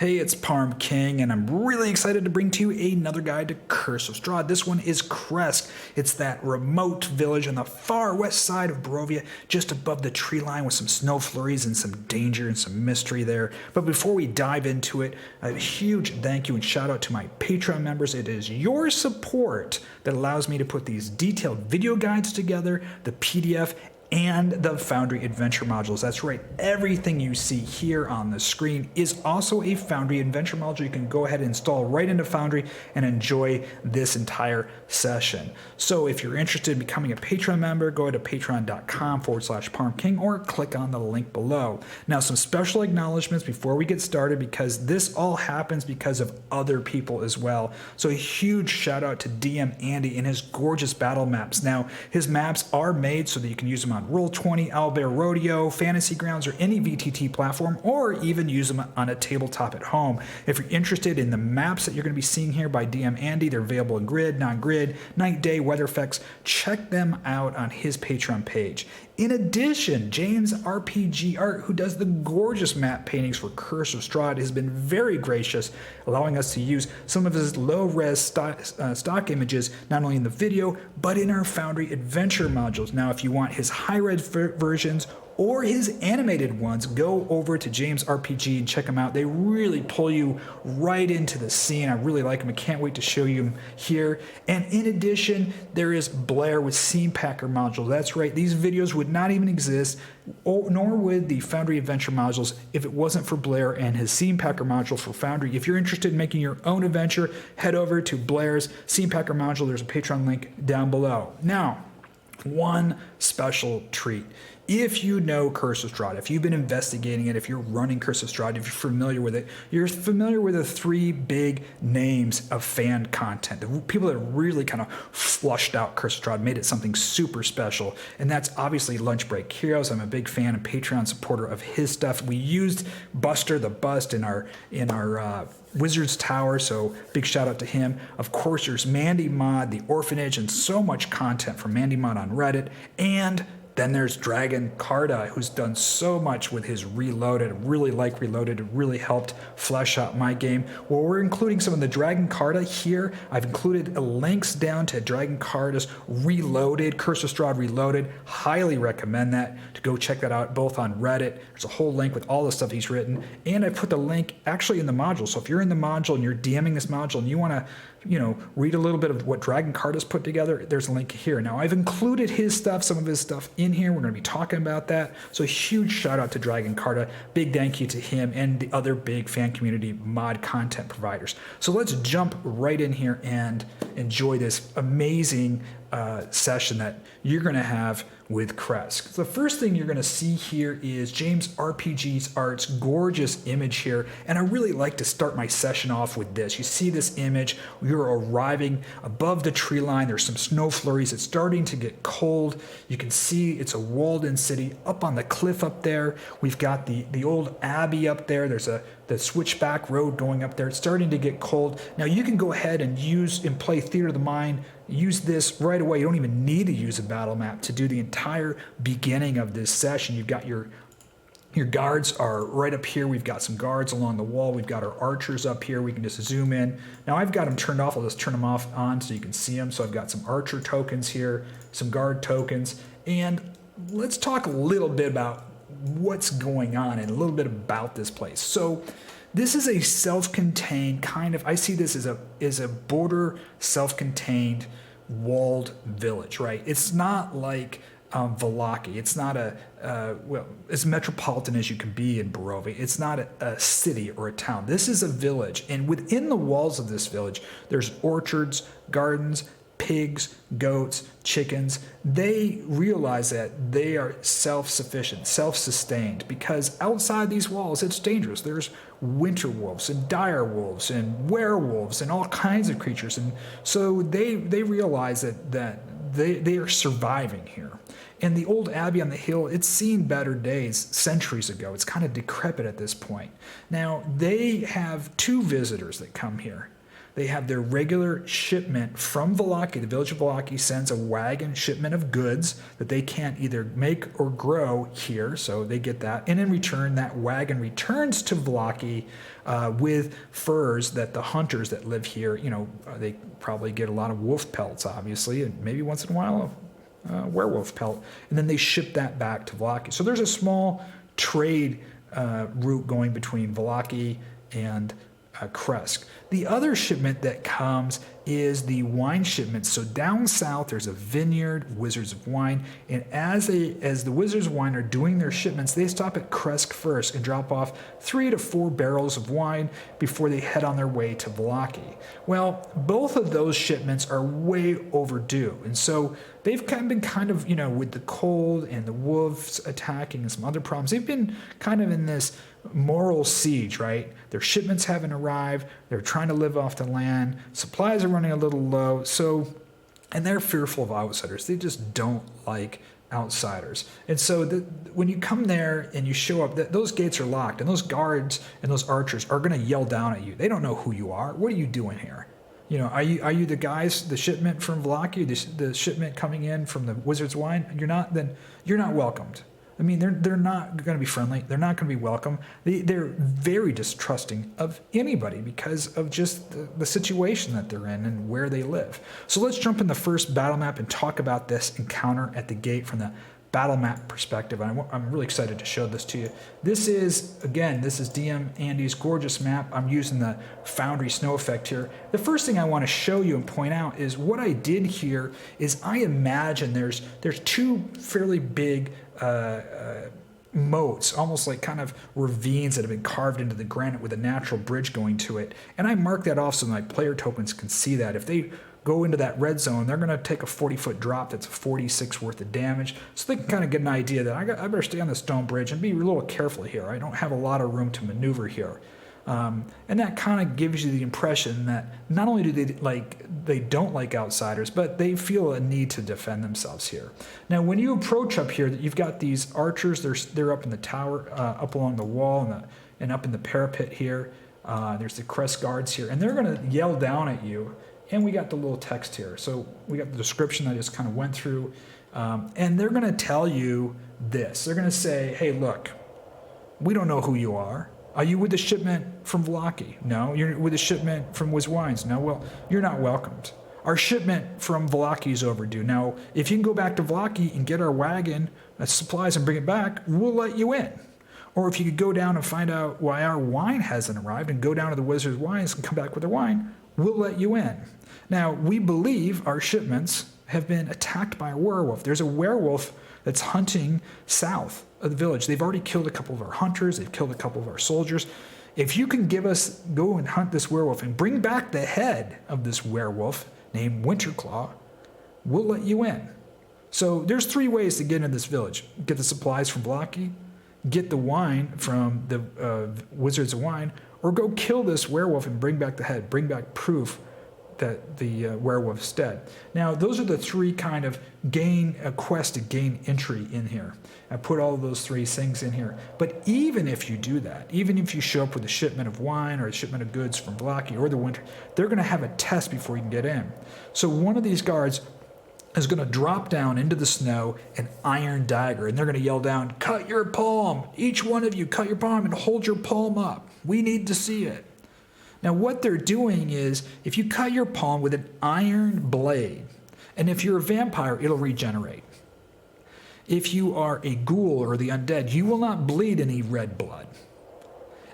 Hey, it's Parm King, and I'm really excited to bring to you another guide to Curse of Strahd. This one is Krezk. It's that remote village on the far west side of Barovia, just above the tree line with some snow flurries and some danger and some mystery there. But before we dive into it, a huge thank you and shout out to my Patreon members. It is your support that allows me to put these detailed video guides together, the PDF, and the Foundry Adventure modules. That's right, everything you see here on the screen is also a Foundry Adventure module. You can go ahead and install right into Foundry and enjoy this entire session. So if you're interested in becoming a Patreon member, go to patreon.com/ParmKing or click on the link below. Now, some special acknowledgments before we get started, because this all happens because of other people as well. So a huge shout out to DM Andy and his gorgeous battle maps. Now, his maps are made so that you can use them on Roll20, Owlbear Rodeo, Fantasy Grounds, or any VTT platform, or even use them on a tabletop at home. If you're interested in the maps that you're going to be seeing here by DM Andy, they're available in grid, non-grid, night, day, weather effects. Check them out on his Patreon page. In addition, James RPG Art, who does the gorgeous map paintings for Curse of Strahd, has been very gracious, allowing us to use some of his low-res stock images, not only in the video, but in our Foundry Adventure modules. Now, if you want his high-res versions or his animated ones, go over to James RPG and check them out. They really pull you right into the scene. I really like them. I can't wait to show you them here. And in addition, there is Blair with Scene Packer modules. That's right, these videos would not even exist, nor would the Foundry Adventure modules, if it wasn't for Blair and his Scene Packer module for Foundry. If you're interested in making your own adventure, head over to Blair's Scene Packer module. There's a Patreon link down below. Now, one special treat. If you know Curse of Strahd, if you've been investigating it, if you're running Curse of Strahd, if you're familiar with it, you're familiar with the three big names of fan content, the people that really kind of flushed out Curse of Strahd, made it something super special, and that's obviously Lunch Break Heroes. I'm a big fan and Patreon supporter of his stuff. We used Buster the Bust in our Wizard's Tower, so big shout out to him. Of course, there's Mandy Mod, The Orphanage, and so much content from Mandy Mod on Reddit. And then there's DragnaCarta, who's done so much with his Reloaded. I really like Reloaded. It really helped flesh out my game. Well, we're including some of the DragnaCarta here. I've included links down to DragnaCarta's Reloaded, Curse of Strahd Reloaded. Highly recommend that, to go check that out, both on Reddit. There's a whole link with all the stuff he's written. And I put the link actually in the module. So if you're in the module and you're DMing this module and you want to read a little bit of what DragnaCarta's put together, there's a link here. Now, I've included his stuff, some of his stuff in here. We're going to be talking about that. So a huge shout out to DragnaCarta. Big thank you to him and the other big fan community mod content providers. So let's jump right in here and enjoy this amazing session that you're going to have with Krezk. So the first thing you're going to see here is James RPG's Art's gorgeous image here, and I really like to start my session off with this. You see this image, we're arriving above the tree line, there's some snow flurries, it's starting to get cold. You can see it's a walled-in city up on the cliff up there. We've got the old abbey up there, there's the switchback road going up there. It's starting to get cold. Now you can go ahead and play Theater of the Mind, use this right away. You don't even need to use a battle map to do the entire beginning of this session. You've got your guards are right up here. We've got some guards along the wall. We've got our archers up here. We can just zoom in. Now I've got them turned off. I'll just turn them off on so you can see them. So I've got some archer tokens here, some guard tokens, and let's talk a little bit about what's going on and a little bit about this place. So this is a self-contained kind of, I see this as a border self-contained walled village, right? It's not like Vallaki. It's not as metropolitan as you can be in Barovia. It's not a city or a town. This is a village, and within the walls of this village, there's orchards, gardens, pigs, goats, chickens. They realize that they are self-sufficient, self-sustained, because outside these walls, it's dangerous. There's winter wolves and dire wolves and werewolves and all kinds of creatures. And so they realize that they are surviving here. And the old abbey on the hill, it's seen better days centuries ago. It's kind of decrepit at this point. Now, they have two visitors that come here. They have their regular shipment from Vallaki. The village of Vallaki sends a wagon shipment of goods that they can't either make or grow here, so they get that. And in return, that wagon returns to Vallaki with furs that the hunters that live here, they probably get a lot of wolf pelts, obviously, and maybe once in a while werewolf pelt, and then they ship that back to Vallaki. So there's a small trade route going between Vallaki and Krezk. The other shipment that comes is the wine shipment. So down south, there's a vineyard, Wizards of Wine, and as the Wizards of Wine are doing their shipments, they stop at Krezk first and drop off 3 to 4 barrels of wine before they head on their way to Vallaki. Well, both of those shipments are way overdue, and so they've been kind of, with the cold and the wolves attacking and some other problems, they've been kind of in this moral siege, right? Their shipments haven't arrived. They're trying to live off the land. Supplies are running a little low. And they're fearful of outsiders. They just don't like outsiders. And so when you come there and you show up, those gates are locked, and those guards and those archers are going to yell down at you. They don't know who you are. What are you doing here? Are you the guys, the shipment from Vallaki, the shipment coming in from the Wizard's Wine? You're not, then you're not welcomed. I mean, they're not going to be friendly. They're not going to be welcome. They're very distrusting of anybody because of just the situation that they're in and where they live. So let's jump in the first battle map and talk about this encounter at the gate from the battle map perspective. I'm really excited to show this to you. This is DM Andy's gorgeous map. I'm using the Foundry snow effect here. The first thing I want to show you and point out is what I did here is I imagine there's 2 fairly big moats, almost like kind of ravines that have been carved into the granite with a natural bridge going to it. And I mark that off so my player tokens can see that. If they go into that red zone, they're going to take a 40-foot drop that's 46 worth of damage. So they can kind of get an idea that I better stay on the stone bridge and be a little careful here. I don't have a lot of room to maneuver here. And that kind of gives you the impression that not only do they don't like outsiders, but they feel a need to defend themselves here. Now, when you approach up here, you've got these archers. They're up in the tower, up along the wall, and up in the parapet here. There's the Krezk guards here, and they're going to yell down at you. And we got the little text here. So we got the description I just kind of went through. And they're going to tell you this. They're going to say, hey, look, we don't know who you are. Are you with the shipment from Vallaki? No. You're with the shipment from Wiz Wines? No. Well, you're not welcomed. Our shipment from Vallaki is overdue. Now, if you can go back to Vallaki and get our wagon, supplies, and bring it back, we'll let you in. Or if you could go down and find out why our wine hasn't arrived and go down to the Wizard's Wines and come back with their wine, we'll let you in. Now, we believe our shipments have been attacked by a werewolf. There's a werewolf that's hunting south of the village. They've already killed a couple of our hunters. They've killed a couple of our soldiers. If you can go and hunt this werewolf and bring back the head of this werewolf named Whiteclaw, we'll let you in. So there's 3 ways to get into this village. Get the supplies from Vallaki, get the wine from the Wizards of Wine, or go kill this werewolf and bring back the head, bring back proof that the werewolf's dead. Now, those are the 3 kind of quest to gain entry in here. I put all of those 3 things in here. But even if you do that, even if you show up with a shipment of wine or a shipment of goods from Vallaki or the winter, they're going to have a test before you can get in. So one of these guards is going to drop down into the snow an iron dagger, and they're going to yell down, cut your palm. Each one of you cut your palm and hold your palm up. We need to see it. Now, what they're doing is, if you cut your palm with an iron blade, and if you're a vampire, it'll regenerate. If you are a ghoul or the undead, you will not bleed any red blood.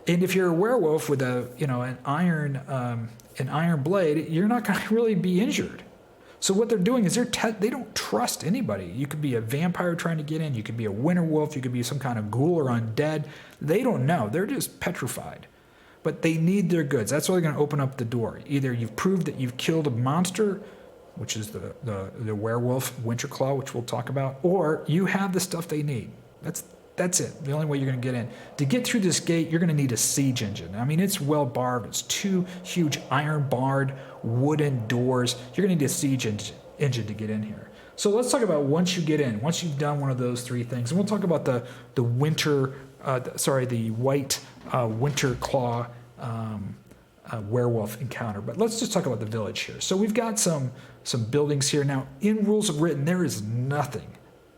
And if you're a werewolf with an iron blade, you're not going to really be injured. So what they're doing is they don't trust anybody. You could be a vampire trying to get in. You could be a winter wolf. You could be some kind of ghoul or undead. They don't know. They're just petrified. But they need their goods. That's why they're going to open up the door. Either you've proved that you've killed a monster, which is the werewolf, Whiteclaw, which we'll talk about, or you have the stuff they need. That's it. The only way you're going to get in. To get through this gate, you're going to need a siege engine. I mean, it's well barbed. It's 2 huge iron barred wooden doors. You're going to need a siege engine to get in here. So let's talk about once you get in, once you've done one of those 3 things, and we'll talk about the white Whiteclaw werewolf encounter. But let's just talk about the village here. So we've got some buildings here. Now, in Rules of Written, there is nothing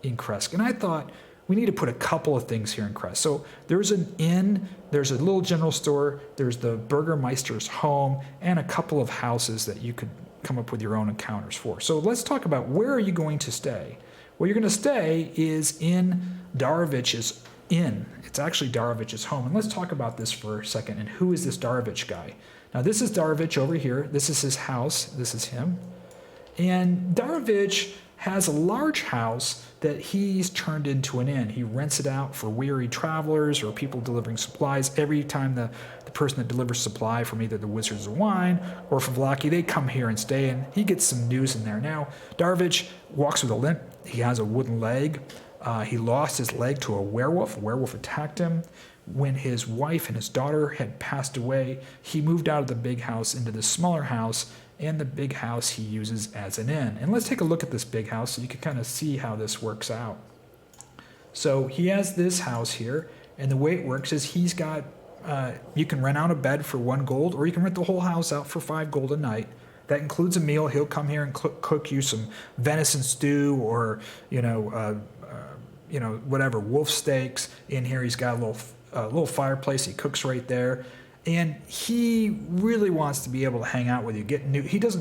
in Krezk. And I thought we need to put a couple of things here in Krezk. So there's an inn, there's a little general store, there's the Burgomaster's home, and a couple of houses that you could come up with your own encounters for. So let's talk about where are you going to stay. Where you're going to stay is in Darovich's inn. It's actually Darovich's home. And let's talk about this for a second. And who is this Darovich guy? Now, this is Darovich over here. This is his house. This is him. And Darovich has a large house that he's turned into an inn. He rents it out for weary travelers or people delivering supplies. Every time the person that delivers supply from either the Wizards of Wine or from Vlaki, they come here and stay, and he gets some news in there. Now, Darovich walks with a limp. He has a wooden leg. He lost his leg to a werewolf. A werewolf attacked him. When his wife and his daughter had passed away, he moved out of the big house into the smaller house, and the big house he uses as an inn. And let's take a look at this big house so you can kind of see how this works out. So he has this house here, and the way it works is he's got, you can rent out a bed for 1 gold, or you can rent the whole house out for 5 gold a night. That includes a meal. He'll come here and cook you some venison stew or, whatever, wolf steaks. In here he's got a little fireplace. He cooks right there. And he really wants to be able to hang out with you, get new. He's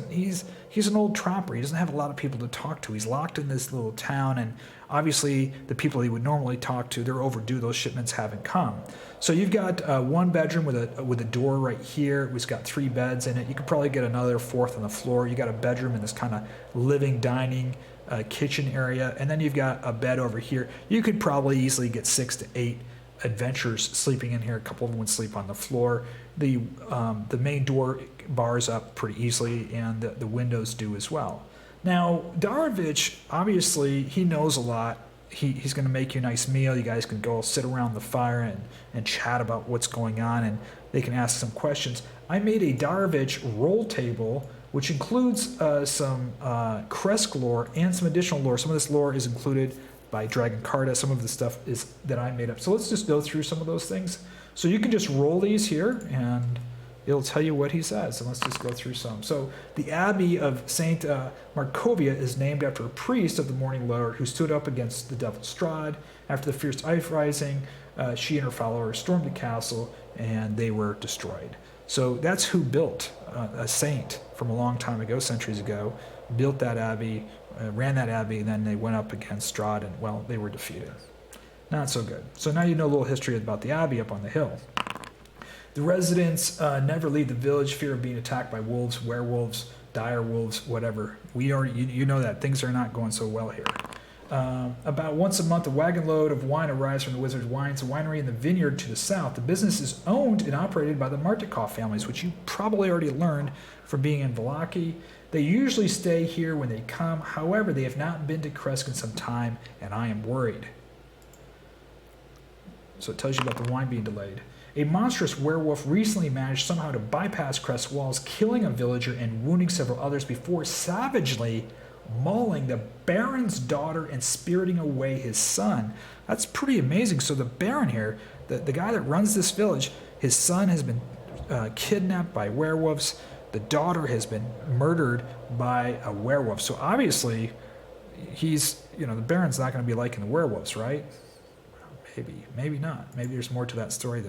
an old trapper. He doesn't have a lot of people to talk to. He's locked in this little town, and obviously the people he would normally talk to, they're overdue. Those shipments haven't come. So you've got 1 bedroom with a door right here. It's got 3 beds in it. You could probably get another 4th on the floor. You got a bedroom in this kind of living, dining, kitchen area, and then you've got a bed over here. You could probably easily get 6 to 8 adventurers sleeping in here. A couple of them would sleep on the floor. The main door bars up pretty easily, and the windows do as well. Now, Darovich, obviously, he knows a lot. He's going to make you a nice meal. You guys can go sit around the fire and chat about what's going on, and they can ask some questions. I made a Darovich roll table, which includes some Krezk lore and some additional lore. Some of this lore is included by DragnaCarta. Some of the stuff is that I made up. So let's just go through some of those things. So you can just roll these here, and it'll tell you what he says. And let's just go through some. So the Abbey of Saint Markovia is named after a priest of the Morning Lord who stood up against the devil Strahd. After the fierce ice rising, she and her followers stormed the castle, and they were destroyed. So that's who built a saint from a long time ago, centuries ago, built that abbey, ran that abbey, and then they went up against Strahd, and, well, they were defeated. Not so good. So now you know a little history about the abbey up on the hill. The residents never leave the village, fear of being attacked by wolves, werewolves, dire wolves, whatever. You know that. Things are not going so well here. About once a month, a wagon load of wine arrives from the Wizard's Wines, a winery in the vineyard to the south. The business is owned and operated by the Whiteclaw families, which you probably already learned from being in Vlaki. They usually stay here when they come. However, they have not been to Krezk in some time, and I am worried. So it tells you about the wine being delayed. A monstrous werewolf recently managed somehow to bypass Krezk walls, killing a villager and wounding several others before savagely mauling the Baron's daughter and spiriting away his son. That's pretty amazing. So the Baron here, the guy that runs this village, his son has been kidnapped by werewolves. The daughter has been murdered by a werewolf. So obviously, the Baron's not going to be liking the werewolves, right? Maybe not. Maybe there's more to that story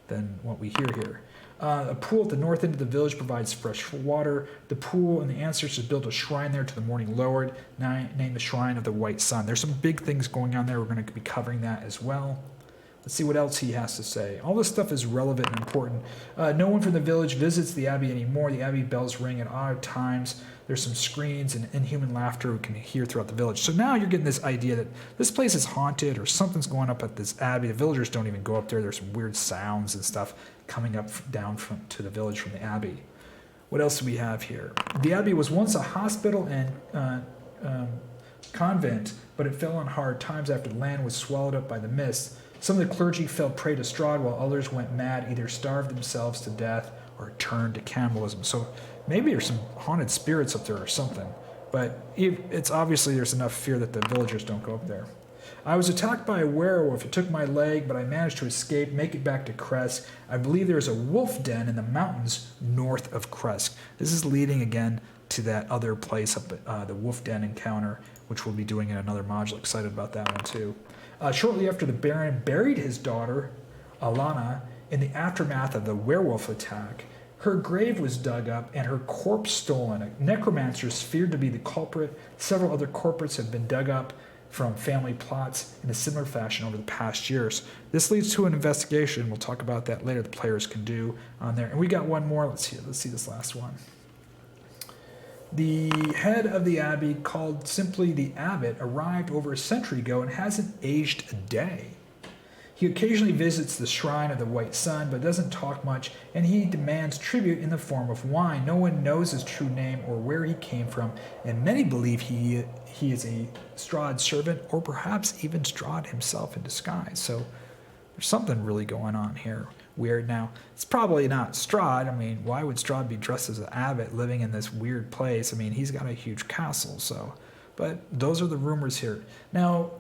than what we hear here. A pool at the north end of the village provides fresh water. The pool and the ancestors built a shrine there to the Morning Lord, named the Shrine of the White Sun. There's some big things going on there. We're going to be covering that as well. Let's see what else he has to say. All this stuff is relevant and important. No one from the village visits the abbey anymore. The abbey bells ring at odd times. There's some screams and inhuman laughter we can hear throughout the village. So now you're getting this idea that this place is haunted or something's going up at this abbey. The villagers don't even go up there. There's some weird sounds and stuff coming up down to the village from the abbey. What else do we have here? The abbey was once a hospital and convent, but it fell on hard times after the land was swallowed up by the mist. Some of the clergy fell prey to Strahd, while others went mad, either starved themselves to death or turned to cannibalism. So maybe there's some haunted spirits up there or something. But it's obviously there's enough fear that the villagers don't go up there. I was attacked by a werewolf. It took my leg, but I managed to escape, make it back to Krezk. I believe there's a wolf den in the mountains north of Krezk. This is leading again to that other place up at the wolf den encounter, which we'll be doing in another module. Excited about that one too. Shortly after the Baron buried his daughter, Alana, in the aftermath of the werewolf attack, her grave was dug up and her corpse stolen. A necromancer is feared to be the culprit. Several other corporates have been dug up from family plots in a similar fashion over the past years. This leads to an investigation. We'll talk about that later. The players can do on there. And we got one more. Let's see this last one. The head of the abbey, called simply the abbot, arrived over a century ago and hasn't aged a day. He occasionally visits the shrine of the White Sun, but doesn't talk much, and he demands tribute in the form of wine. No one knows his true name or where he came from, and many believe he is a Strahd servant, or perhaps even Strahd himself in disguise. So there's something really going on here. Weird. Now, it's probably not Strahd. I mean, why would Strahd be dressed as an abbot living in this weird place? I mean, he's got a huge castle, so. But those are the rumors here. Now,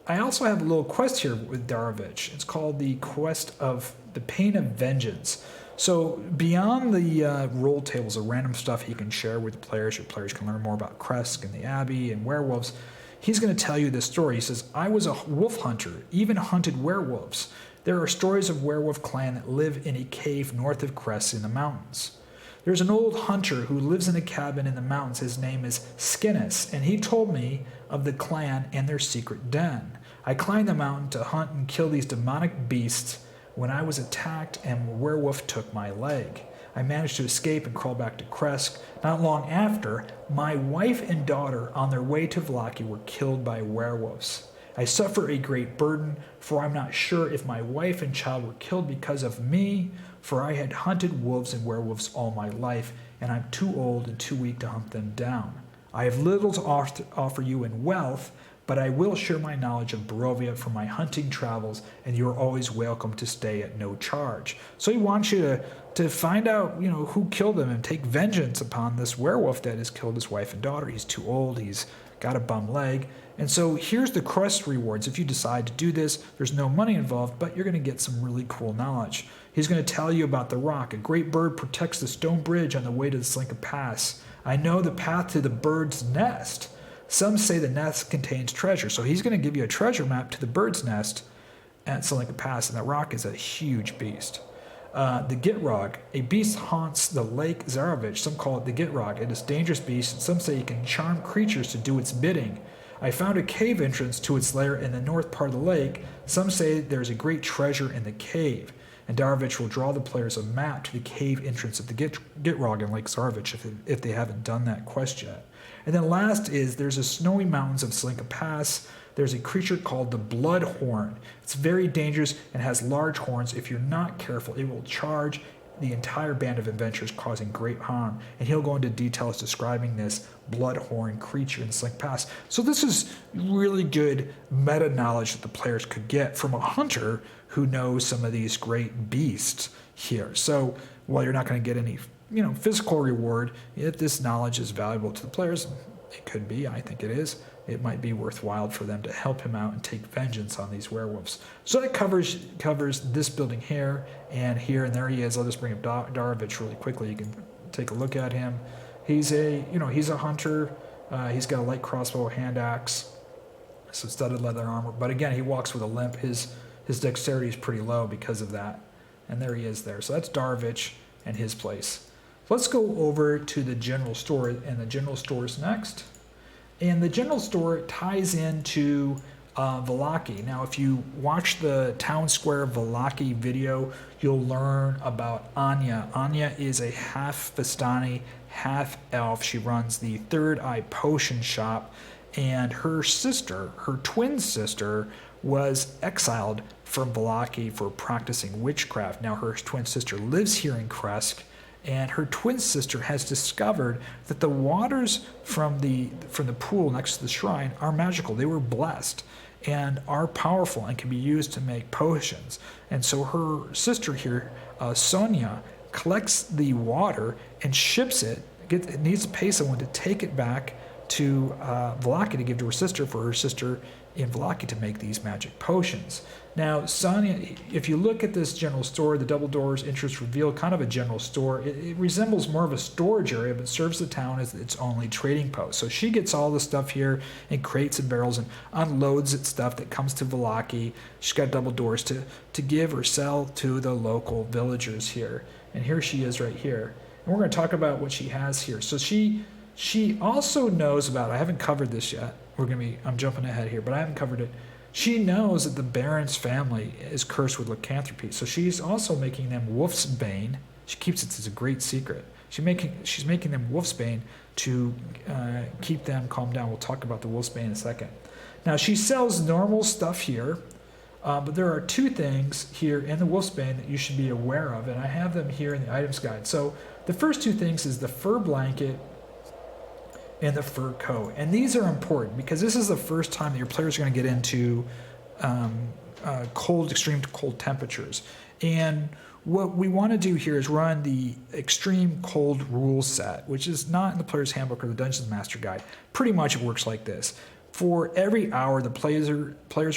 I also have a little quest here with Darovich. It's called the Quest of the Pain of Vengeance. So beyond the roll tables of random stuff he can share with the players, your players can learn more about Krezk and the Abbey and werewolves. He's going to tell you this story. He says, I was a wolf hunter, even hunted werewolves. There are stories of werewolf clan that live in a cave north of Krezk in the mountains. There's an old hunter who lives in a cabin in the mountains. His name is Skinnis, and he told me of the clan and their secret den. I climbed the mountain to hunt and kill these demonic beasts when I was attacked and a werewolf took my leg. I managed to escape and crawl back to Krezk. Not long after, my wife and daughter on their way to Vallaki were killed by werewolves. I suffer a great burden, for I'm not sure if my wife and child were killed because of me, for I had hunted wolves and werewolves all my life, and I'm too old and too weak to hunt them down. I have little to offer you in wealth, but I will share my knowledge of Barovia from my hunting travels, and you are always welcome to stay at no charge. So he wants you to find out, who killed him and take vengeance upon this werewolf that has killed his wife and daughter. He's too old. He's got a bum leg. And so here's the quest rewards. If you decide to do this, there's no money involved, but you're going to get some really cool knowledge. He's going to tell you about the rock. A great bird protects the stone bridge on the way to the Slinka Pass. I know the path to the bird's nest. Some say the nest contains treasure. So he's going to give you a treasure map to the bird's nest at Slinka Pass, and that rock is a huge beast. The Gitrog, a beast haunts the lake Darovich. Some call it the Gitrog. It is a dangerous beast, and some say it can charm creatures to do its bidding. I found a cave entrance to its lair in the north part of the lake. Some say there's a great treasure in the cave. And Darovich will draw the players a map to the cave entrance of the Gitrog in Lake Darovich if they haven't done that quest yet. And then last is there's the snowy mountains of Slinka Pass. There's a creature called the Bloodhorn. It's very dangerous and has large horns. If you're not careful, it will charge the entire band of adventurers, causing great harm. And he'll go into details describing this Bloodhorn creature in Slinka Pass. So this is really good meta knowledge that the players could get from a hunter who knows some of these great beasts here. So while you're not going to get any physical reward, if this knowledge is valuable to the players, it could be, I think it is, it might be worthwhile for them to help him out and take vengeance on these werewolves. So that covers this building here, and there he is. I'll just bring up Darovich really quickly. You can take a look at him. He's a hunter. He's got a light crossbow, hand axe, some studded leather armor. But again, he walks with a limp. His dexterity is pretty low because of that. And there he is there. So that's Darovich and his place. Let's go over to the general store, and the general store is next. And the general store ties into Vallaki. Now, if you watch the Town Square Vallaki video, you'll learn about Anya. Anya is a half Vistani, half elf. She runs the Third Eye Potion Shop, and her twin sister, was exiled from Vallaki for practicing witchcraft. Now, her twin sister lives here in Krezk, and her twin sister has discovered that the waters from the pool next to the shrine are magical. They were blessed and are powerful and can be used to make potions. And so her sister here, Sonya, collects the water and ships it. It needs to pay someone to take it back to Vlaki to give to her sister for her sister in Vlaki to make these magic potions. Now, Sonya, if you look at this general store, the double doors, interest reveal, kind of a general store. It resembles more of a storage area, but serves the town as its only trading post. So she gets all the stuff here in crates and barrels and unloads its stuff that comes to Vlaki. She's got double doors to give or sell to the local villagers here. And here she is right here. And we're going to talk about what she has here. So she also knows about, I haven't covered this yet. I'm jumping ahead here, but I haven't covered it. She knows that the Baron's family is cursed with lycanthropy, so she's also making them Wolf's Bane. She keeps it as a great secret. She's making them Wolf's Bane to keep them calmed down. We'll talk about the Wolf's Bane in a second. Now, she sells normal stuff here, but there are two things here in the Wolf's Bane that you should be aware of, and I have them here in the items guide. So the first two things is the fur blanket and the fur coat. And these are important because this is the first time that your players are going to get into extreme cold temperatures. And what we want to do here is run the extreme cold rule set, which is not in the player's handbook or the Dungeons Master guide. Pretty much it works like this. For every hour the players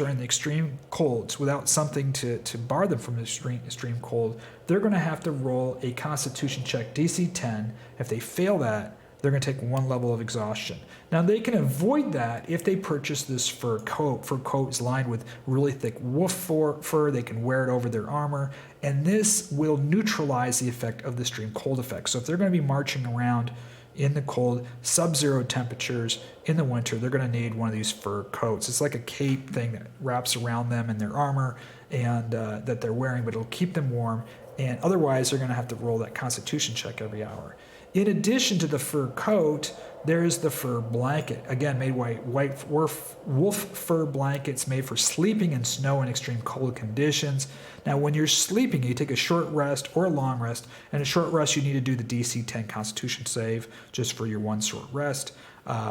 are in the extreme colds without something to bar them from the extreme cold, they're going to have to roll a Constitution check DC 10. If they fail that, they're going to take one level of exhaustion. Now, they can avoid that if they purchase this fur coat. Fur coat is lined with really thick wolf fur. They can wear it over their armor, and this will neutralize the effect of the extreme cold effect. So if they're going to be marching around in the cold, sub-zero temperatures in the winter, they're going to need one of these fur coats. It's like a cape thing that wraps around them in their armor and that they're wearing, but it'll keep them warm. And otherwise, they're going to have to roll that Constitution check every hour. In addition to the fur coat, there's the fur blanket. Again, made white wolf fur blankets made for sleeping in snow and extreme cold conditions. Now, when you're sleeping, you take a short rest or a long rest. And a short rest, you need to do the DC 10 Constitution save just for your one short rest.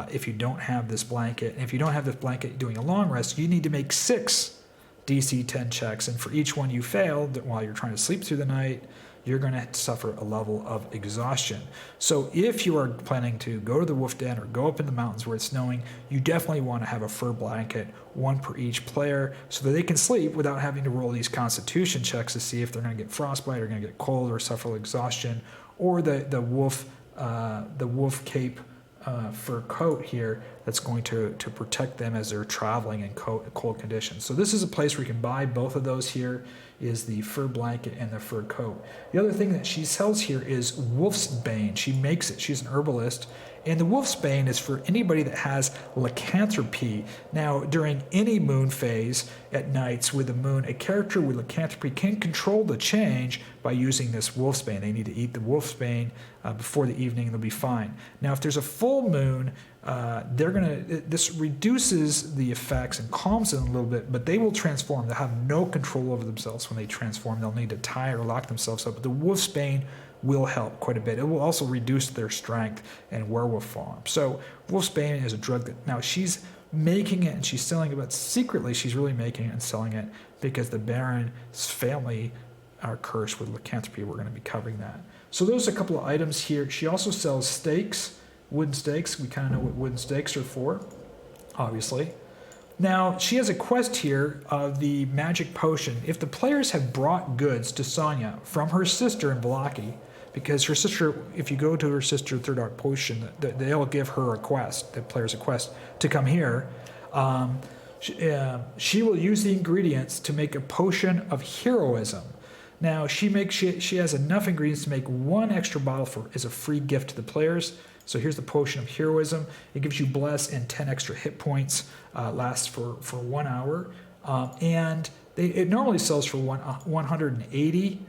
If you don't have this blanket, and if you don't have this blanket doing a long rest, you need to make 6 DC 10 checks. And for each one you fail while you're trying to sleep through the night, you're going to suffer a level of exhaustion. So if you are planning to go to the wolf den or go up in the mountains where it's snowing, you definitely want to have a fur blanket, one per each player, so that they can sleep without having to roll these Constitution checks to see if they're going to get frostbite or going to get cold or suffer exhaustion, or the wolf cape fur coat here that's going to protect them as they're traveling in cold conditions. So this is a place where you can buy both of those here, is the fur blanket and the fur coat. The other thing that she sells here is Wolf's Bane. She makes it. She's an herbalist. And the Wolf's Bane is for anybody that has lycanthropy. Now, during any moon phase at nights with the moon, a character with lycanthropy can control the change by using this Wolf's Bane. They need to eat the Wolf's Bane before the evening and they'll be fine. Now, if there's a full moon, this reduces the effects and calms them a little bit, but they will transform. They'll have no control over themselves when they transform. They'll need to tie or lock themselves up. But the Wolf's Bane will help quite a bit. It will also reduce their strength and werewolf form. So Wolf's Bane is a drug that now she's making it and she's selling it, but secretly she's really making it and selling it because the Baron's family are cursed with lycanthropy. We're going to be covering that. So those are a couple of items here. She also sells stakes, wooden stakes. We kind of know what wooden stakes are for, obviously. Now, she has a quest here of the magic potion. If the players have brought goods to Sonya from her sister in Vlaki, because her sister, if you go to her sister Third Art Potion, they'll give her a quest, the players a quest, to come here. She will use the ingredients to make a potion of heroism. Now, she has enough ingredients to make one extra bottle as a free gift to the players. So here's the potion of heroism. It gives you bless and 10 extra hit points. Lasts for 1 hour, and it normally sells for 180.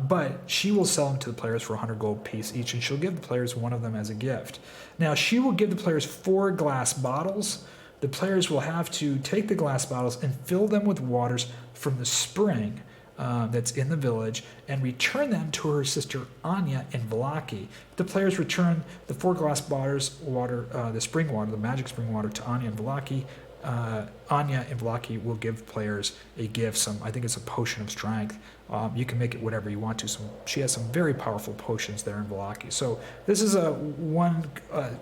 But she will sell them to the players for 100 gold piece each, and she'll give the players one of them as a gift. Now, she will give the players 4 glass bottles. The players will have to take the glass bottles and fill them with waters from the spring that's in the village and return them to her sister Anya in Vlaki. The players return the 4 glass bottles, the spring water, the magic spring water, to Anya in Vlaki. Anya and Vlaki will give players a gift. I think it's a potion of strength. You can make it whatever you want to. She has some very powerful potions there in Vlaki. So this is a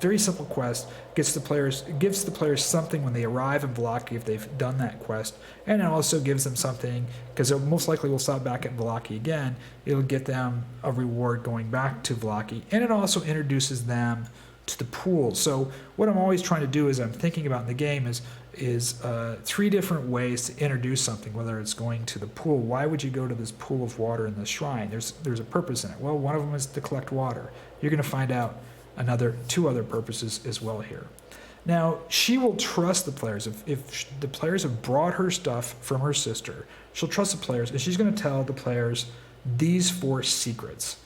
very simple quest. Gives the players something when they arrive in Vlaki if they've done that quest, and it also gives them something because they most likely will stop back at Vlaki again. It'll get them a reward going back to Vlaki, and it also introduces them to the pool. So what I'm always trying to do is I'm thinking about in the game is 3 different ways to introduce something, whether it's going to the pool. Why would you go to this pool of water in the shrine? There's a purpose in it. Well, one of them is to collect water. You're going to find out 2 other purposes as well here. Now, she will trust the players. If the players have brought her stuff from her sister, she'll trust the players, and she's going to tell the players these 4 secrets.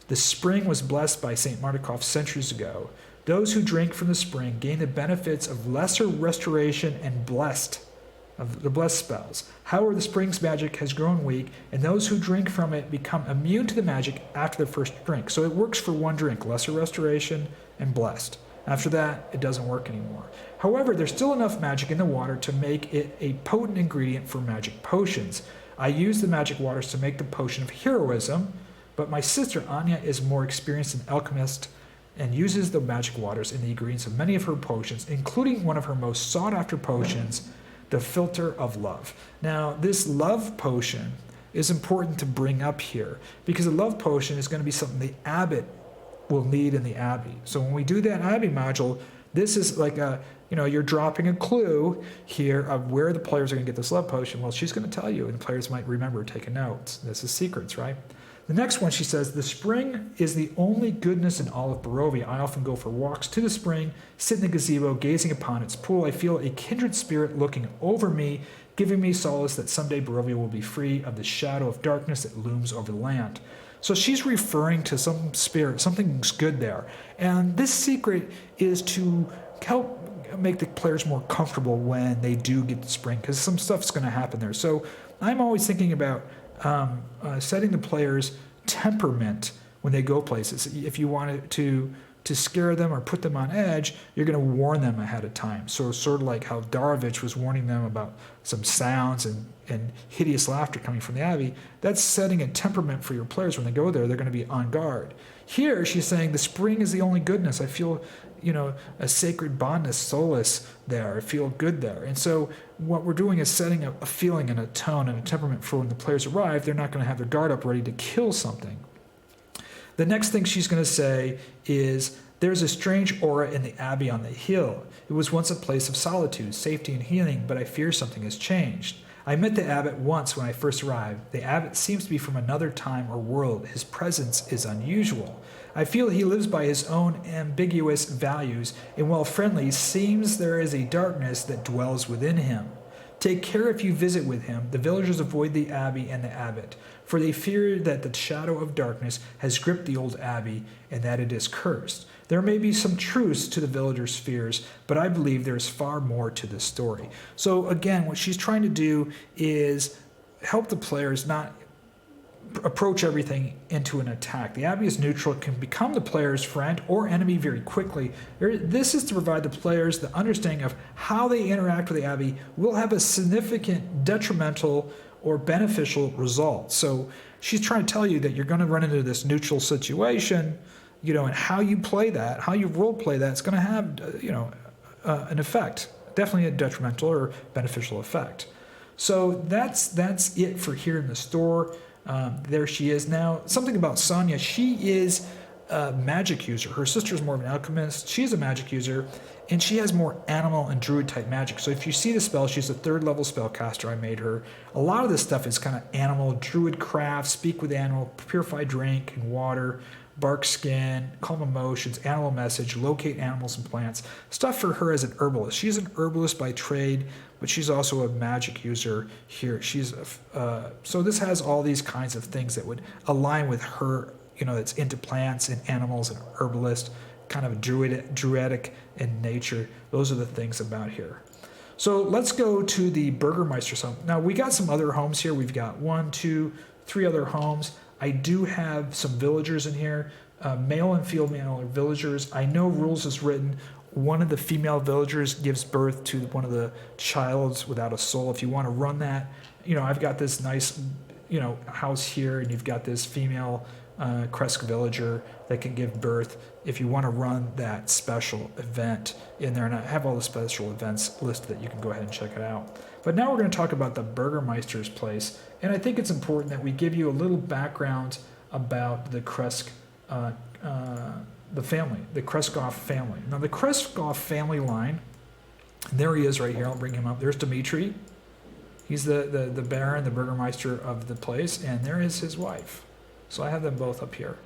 The spring was blessed by St. Martikov centuries ago. Those who drink from the spring gain the benefits of lesser restoration and the blessed spells. However, the spring's magic has grown weak, and those who drink from it become immune to the magic after the first drink. So it works for 1 drink, lesser restoration and blessed. After that, it doesn't work anymore. However, there's still enough magic in the water to make it a potent ingredient for magic potions. I use the magic waters to make the potion of heroism, but my sister Anya is more experienced an alchemist and uses the magic waters in the ingredients of many of her potions, including one of her most sought-after potions, the Filter of Love. Now, this love potion is important to bring up here because the love potion is going to be something the abbot will need in the abbey. So when we do that abbey module, this is like you're dropping a clue here of where the players are going to get this love potion. Well, she's going to tell you, and the players might remember taking notes. This is secrets, right? The next one, she says, the spring is the only goodness in all of Barovia. I often go for walks to the spring, sit in the gazebo, gazing upon its pool. I feel a kindred spirit looking over me, giving me solace that someday Barovia will be free of the shadow of darkness that looms over the land. So she's referring to some spirit, something's good there. And this secret is to help make the players more comfortable when they do get to spring, because some stuff's going to happen there. So I'm always thinking about setting the players' temperament when they go places. If you want to scare them or put them on edge, you're going to warn them ahead of time. So sort of like how Darovich was warning them about some sounds and hideous laughter coming from the Abbey, that's setting a temperament for your players. When they go there, they're going to be on guard. Here, she's saying the spring is the only goodness. I feel, a sacred bondness, solace there. I feel good there. And so what we're doing is setting a feeling and a tone and a temperament for when the players arrive. They're not going to have their guard up ready to kill something. The next thing she's going to say is, there's a strange aura in the Abbey on the hill. It was once a place of solitude, safety, and healing, but I fear something has changed. I met the abbot once when I first arrived. The abbot seems to be from another time or world. His presence is unusual. I feel he lives by his own ambiguous values, and while friendly, seems there is a darkness that dwells within him. Take care if you visit with him. The villagers avoid the abbey and the abbot, for they fear that the shadow of darkness has gripped the old abbey and that it is cursed. There may be some truths to the villagers' fears, but I believe there is far more to this story. So again, what she's trying to do is help the players not approach everything into an attack. The Abbey is neutral, can become the player's friend or enemy very quickly. This is to provide the players the understanding of how they interact with the Abbey will have a significant detrimental or beneficial result. So she's trying to tell you that you're going to run into this neutral situation, and how you play that, how you role play that, it's going to have, an effect, definitely a detrimental or beneficial effect. So that's it for here in the store. There she is. Now, something about Sonya, she is a magic user. Her sister's more of an alchemist. She's a magic user, and she has more animal and druid type magic. So if you see the spell, she's a 3rd level spellcaster. I made her. A lot of this stuff is kind of animal, druid craft, speak with animal, purify drink and water, bark skin, calm emotions, animal message, locate animals and plants. Stuff for her as an herbalist. She's an herbalist by trade, but she's also a magic user here. So this has all these kinds of things that would align with her, that's into plants and animals and herbalist, kind of druidic in nature. Those are the things about here. So let's go to the Burgomaster's home. Now we got some other homes here. We've got 1, 2, 3 other homes. I do have some villagers in here, male and female villagers. I know rules is written one of the female villagers gives birth to one of the childs without a soul. If you want to run that, I've got this nice, house here, and you've got this female Krezk villager that can give birth. If you want to run that special event in there, and I have all the special events listed that you can go ahead and check it out. But now we're going to talk about the Burgomaster's place, and I think it's important that we give you a little background about the Krezk, the family, the Krezkov family. Now the Krezkov family line, there he is right here. I'll bring him up. There's Dmitri. He's the Baron, the Burgomaster of the place, and there is his wife. So I have them both up here.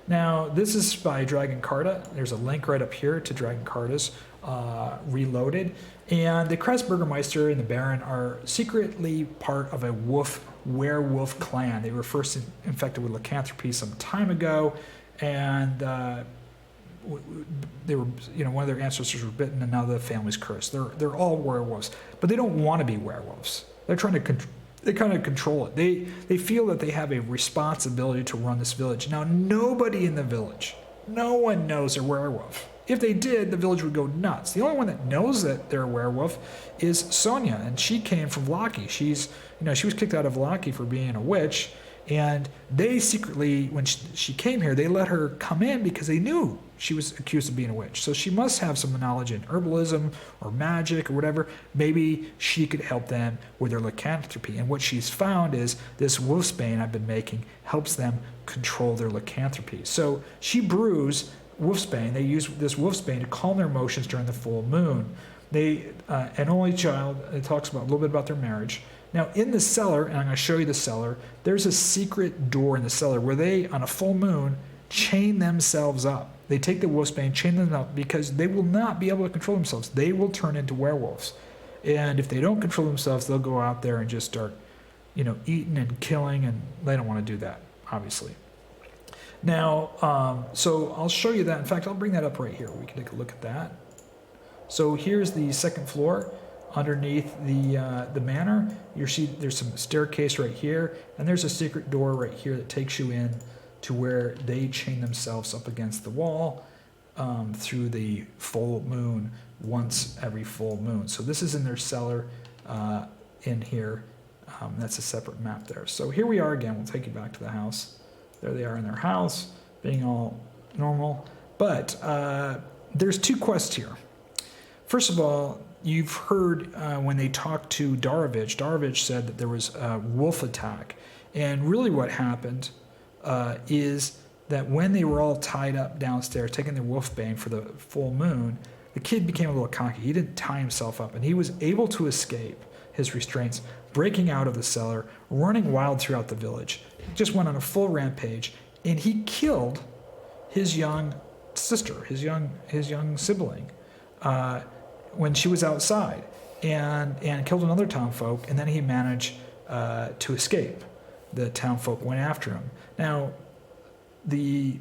Now, this is by DragnaCarta. There's a link right up here to DragnaCarta's Reloaded. And the Krezk Burgomaster and the Baron are secretly part of a werewolf clan. They were first infected with lycanthropy some time ago, and they were, one of their ancestors were bitten, and now the family's cursed. They're all werewolves, but they don't want to be werewolves. They're trying to they kind of control it. They feel that they have a responsibility to run this village. Now, nobody in the village, no one knows they're werewolf. If they did, the village would go nuts. The only one that knows that they're a werewolf is Sonya, and she came from Vlaki. She was kicked out of Vlaki for being a witch, and they secretly, when she came here, they let her come in because they knew she was accused of being a witch. So she must have some knowledge in herbalism or magic or whatever. Maybe she could help them with their lycanthropy. And what she's found is this wolfsbane I've been making helps them control their lycanthropy. So she brews wolfsbane. They use this wolfsbane to calm their emotions during the full moon. They, an only child, it talks about a little bit about their marriage. Now, in the cellar, and I'm going to show you the cellar, there's a secret door in the cellar where they, on a full moon, chain themselves up. They take the wolfsbane, chain them up, because they will not be able to control themselves. They will turn into werewolves. And if they don't control themselves, they'll go out there and just start, eating and killing, and they don't want to do that, obviously. Now, so I'll show you that. In fact, I'll bring that up right here. We can take a look at that. So here's the second floor. Underneath the manor, you see there's some staircase right here, and there's a secret door right here that takes you in to where they chain themselves up against the wall through the full moon once every full moon. So this is in their cellar in here. That's a separate map there. So here we are again. We'll take you back to the house. There they are in their house, being all normal. But there's two quests here. First of all, you've heard when they talked to Darovich, Darovich said that there was a wolf attack. And really what happened is that when they were all tied up downstairs, taking their wolfbane for the full moon, the kid became a little cocky. He didn't tie himself up, and he was able to escape his restraints, breaking out of the cellar, running wild throughout the village. He just went on a full rampage, and he killed his young sister, his young sibling, when she was outside, and killed another townfolk, and then he managed to escape. The townfolk went after him. Now, the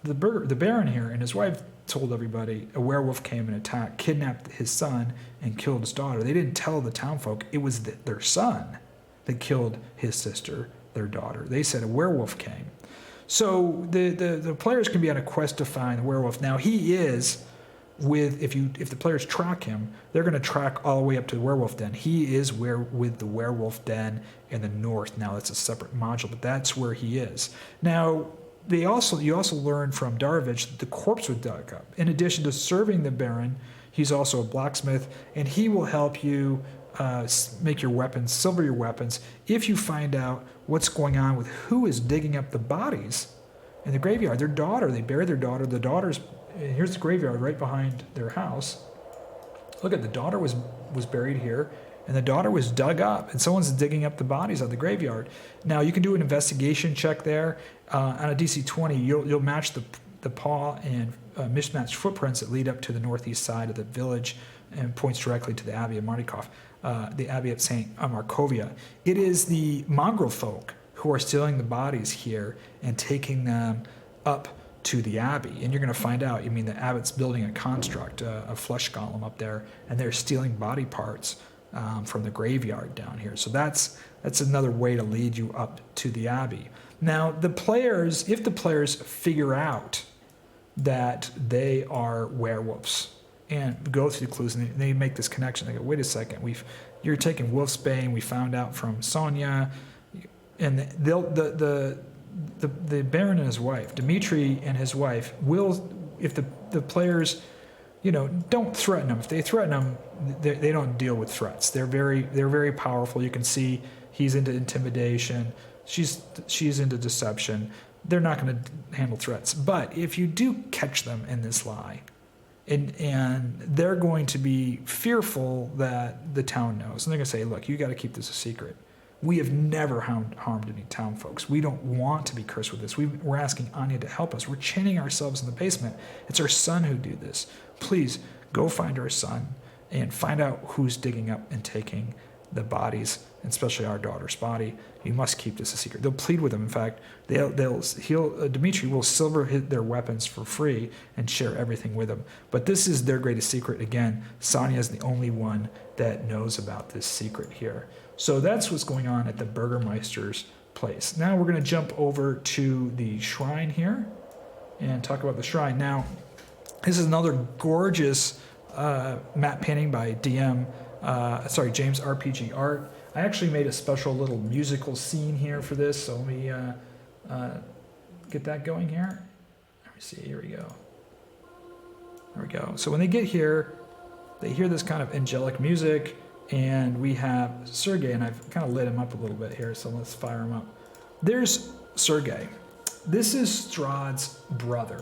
Baron here and his wife told everybody a werewolf came and attacked, kidnapped his son, and killed his daughter. They didn't tell the townfolk it was their son that killed his sister, their daughter. They said a werewolf came. So the players can be on a quest to find the werewolf. Now he is if the players track him, they're going to track all the way up to the werewolf den. He is with the werewolf den in the north. Now that's a separate module, but that's where he is. Now you also learn from Darovich that the corpse was dug up. In addition to serving the Baron, he's also a blacksmith, and he will help you make your weapons, silver your weapons, if you find out what's going on with who is digging up the bodies in the graveyard. Their daughter, they buried their daughter. The daughter's here's the graveyard right behind their house. Look at the daughter was buried here, and the daughter was dug up, and someone's digging up the bodies of the graveyard. Now you can do an investigation check there on a DC 20. You'll match the paw and mismatched footprints that lead up to the northeast side of the village, and points directly to the Abbey of Martikov, the Abbey of Saint Markovia. It is the mongrel folk who are stealing the bodies here and taking them up to the Abbey, and you're going to find out. The Abbot's building a construct, a flesh golem up there, and they're stealing body parts from the graveyard down here. So that's another way to lead you up to the Abbey. Now, if the players figure out that they are werewolves. And go through the clues, and they make this connection. They go, wait a second, you're taking wolfsbane. We found out from Sonya, and the Baron and his wife, Dmitri and his wife, will, if the players, don't threaten them. If they threaten them, they don't deal with threats. They're very powerful. You can see he's into intimidation. She's into deception. They're not going to handle threats. But if you do catch them in this lie, and they're going to be fearful that the town knows, and they're going to say, look, you got to keep this a secret. We have never harmed any town folks. We don't want to be cursed with this. We're asking Anya to help us. We're chaining ourselves in the basement. It's our son who do this. Please go find our son and find out who's digging up and taking the bodies, and especially our daughter's body. You must keep this a secret. They'll plead with him. In fact, Dmitri will silver their weapons for free and share everything with them. But this is their greatest secret. Again, Sonya is the only one that knows about this secret here. So that's what's going on at the Burgomaster's place. Now we're going to jump over to the shrine here and talk about the shrine. Now, this is another gorgeous matte painting by James RPG Art. I actually made a special little musical scene here for this, so let me get that going here. Let me see, here we go. There we go. So when they get here, they hear this kind of angelic music, and we have Sergei, and I've kind of lit him up a little bit here, so let's fire him up. There's Sergei. This is Strahd's brother.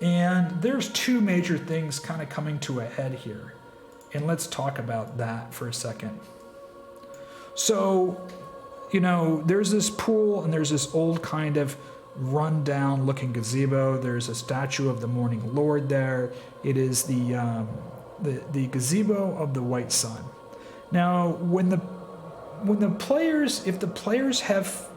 And there's two major things kind of coming to a head here. And let's talk about that for a second. So, there's this pool, and there's this old kind of run-down looking gazebo. There's a statue of the Morning Lord there. It is the gazebo of the White Sun. Now, if the players have,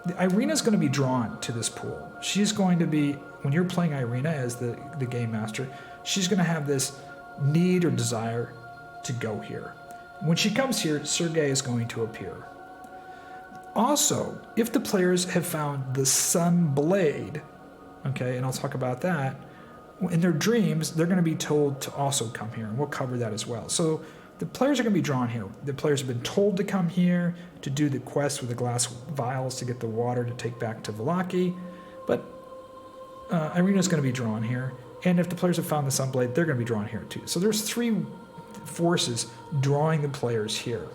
Ireena's going to be drawn to this pool. She's going to be, when you're playing Ireena as the game master, she's going to have this need or desire to go here. When she comes here, Sergei is going to appear. Also, if the players have found the Sun Blade, okay, and I'll talk about that, in their dreams, they're going to be told to also come here, and we'll cover that as well. So the players are going to be drawn here. The players have been told to come here to do the quest with the glass vials to get the water to take back to Vallaki, but Ireena's going to be drawn here. And if the players have found the Sunblade, they're going to be drawn here too. So there's three forces drawing the players here.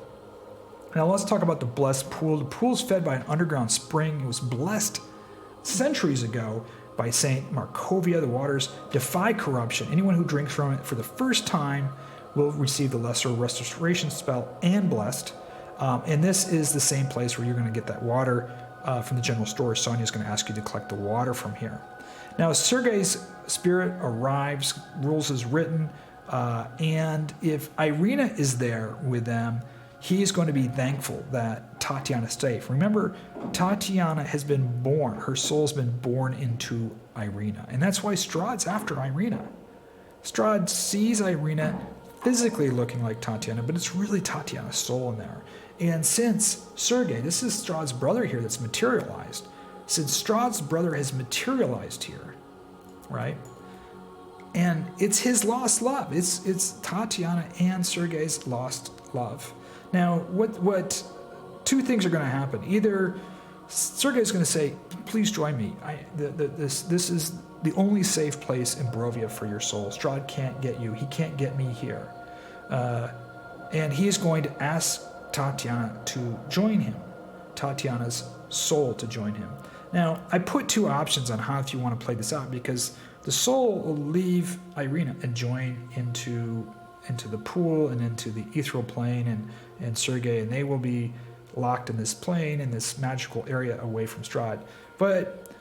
Now let's talk about the blessed pool. The pool's fed by an underground spring. It was blessed centuries ago by Saint Markovia. The waters defy corruption. Anyone who drinks from it for the first time will receive the lesser restoration spell and blessed. And this is the same place where you're going to get that water from the general store. Sonya's going to ask you to collect the water from here. Now, Sergei's spirit arrives, rules as written, and if Ireena is there with them, he is going to be thankful that Tatyana stays. Remember, Tatyana has been born, her soul's been born into Ireena, and that's why Strahd's after Ireena. Strahd sees Ireena physically looking like Tatyana, but it's really Tatyana's soul in there. And since Sergei, this is Strahd's brother here that's materialized, since Strahd's brother has materialized here, right? And it's his lost love. It's Tatyana and Sergei's lost love. Now, what two things are going to happen? Either Sergei's going to say, "Please join me. This is the only safe place in Barovia for your soul. Strahd can't get you. He can't get me here." And he is going to ask Tatyana to join him, Tatyana's soul to join him. Now, I put two options on how if you want to play this out, because the soul will leave Ireena and join into the pool and into the ethereal plane and Sergei, and they will be locked in this plane, in this magical area away from Strahd. But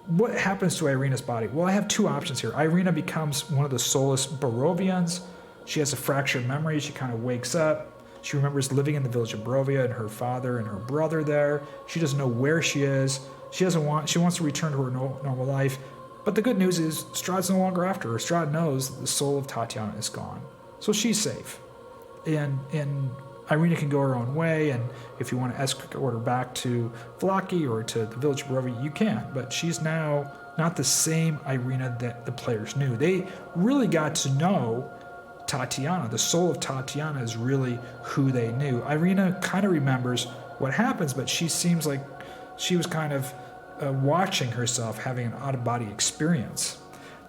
what happens to Ireena's body? Well, I have two options here. Ireena becomes one of the soulless Barovians. She has a fractured memory. She kind of wakes up. She remembers living in the village of Barovia and her father and her brother there. She doesn't know where she is. She wants to return to her normal life. But the good news is Strahd's no longer after her. Strahd knows that the soul of Tatyana is gone. So she's safe. And Ireena can go her own way, and if you want to escort her back to Vallaki or to the village of Barovia, you can. But she's now not the same Ireena that the players knew. They really got to know Tatyana. The soul of Tatyana is really who they knew. Ireena kind of remembers what happens, but she seems like she was kind of watching herself having an out-of-body experience.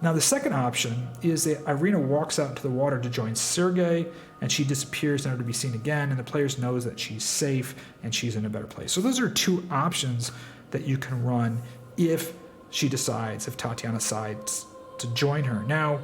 Now, the second option is that Ireena walks out into the water to join Sergei, and she disappears never to be seen again, and the players knows that she's safe and she's in a better place. So those are two options that you can run if Tatyana decides to join her. Now,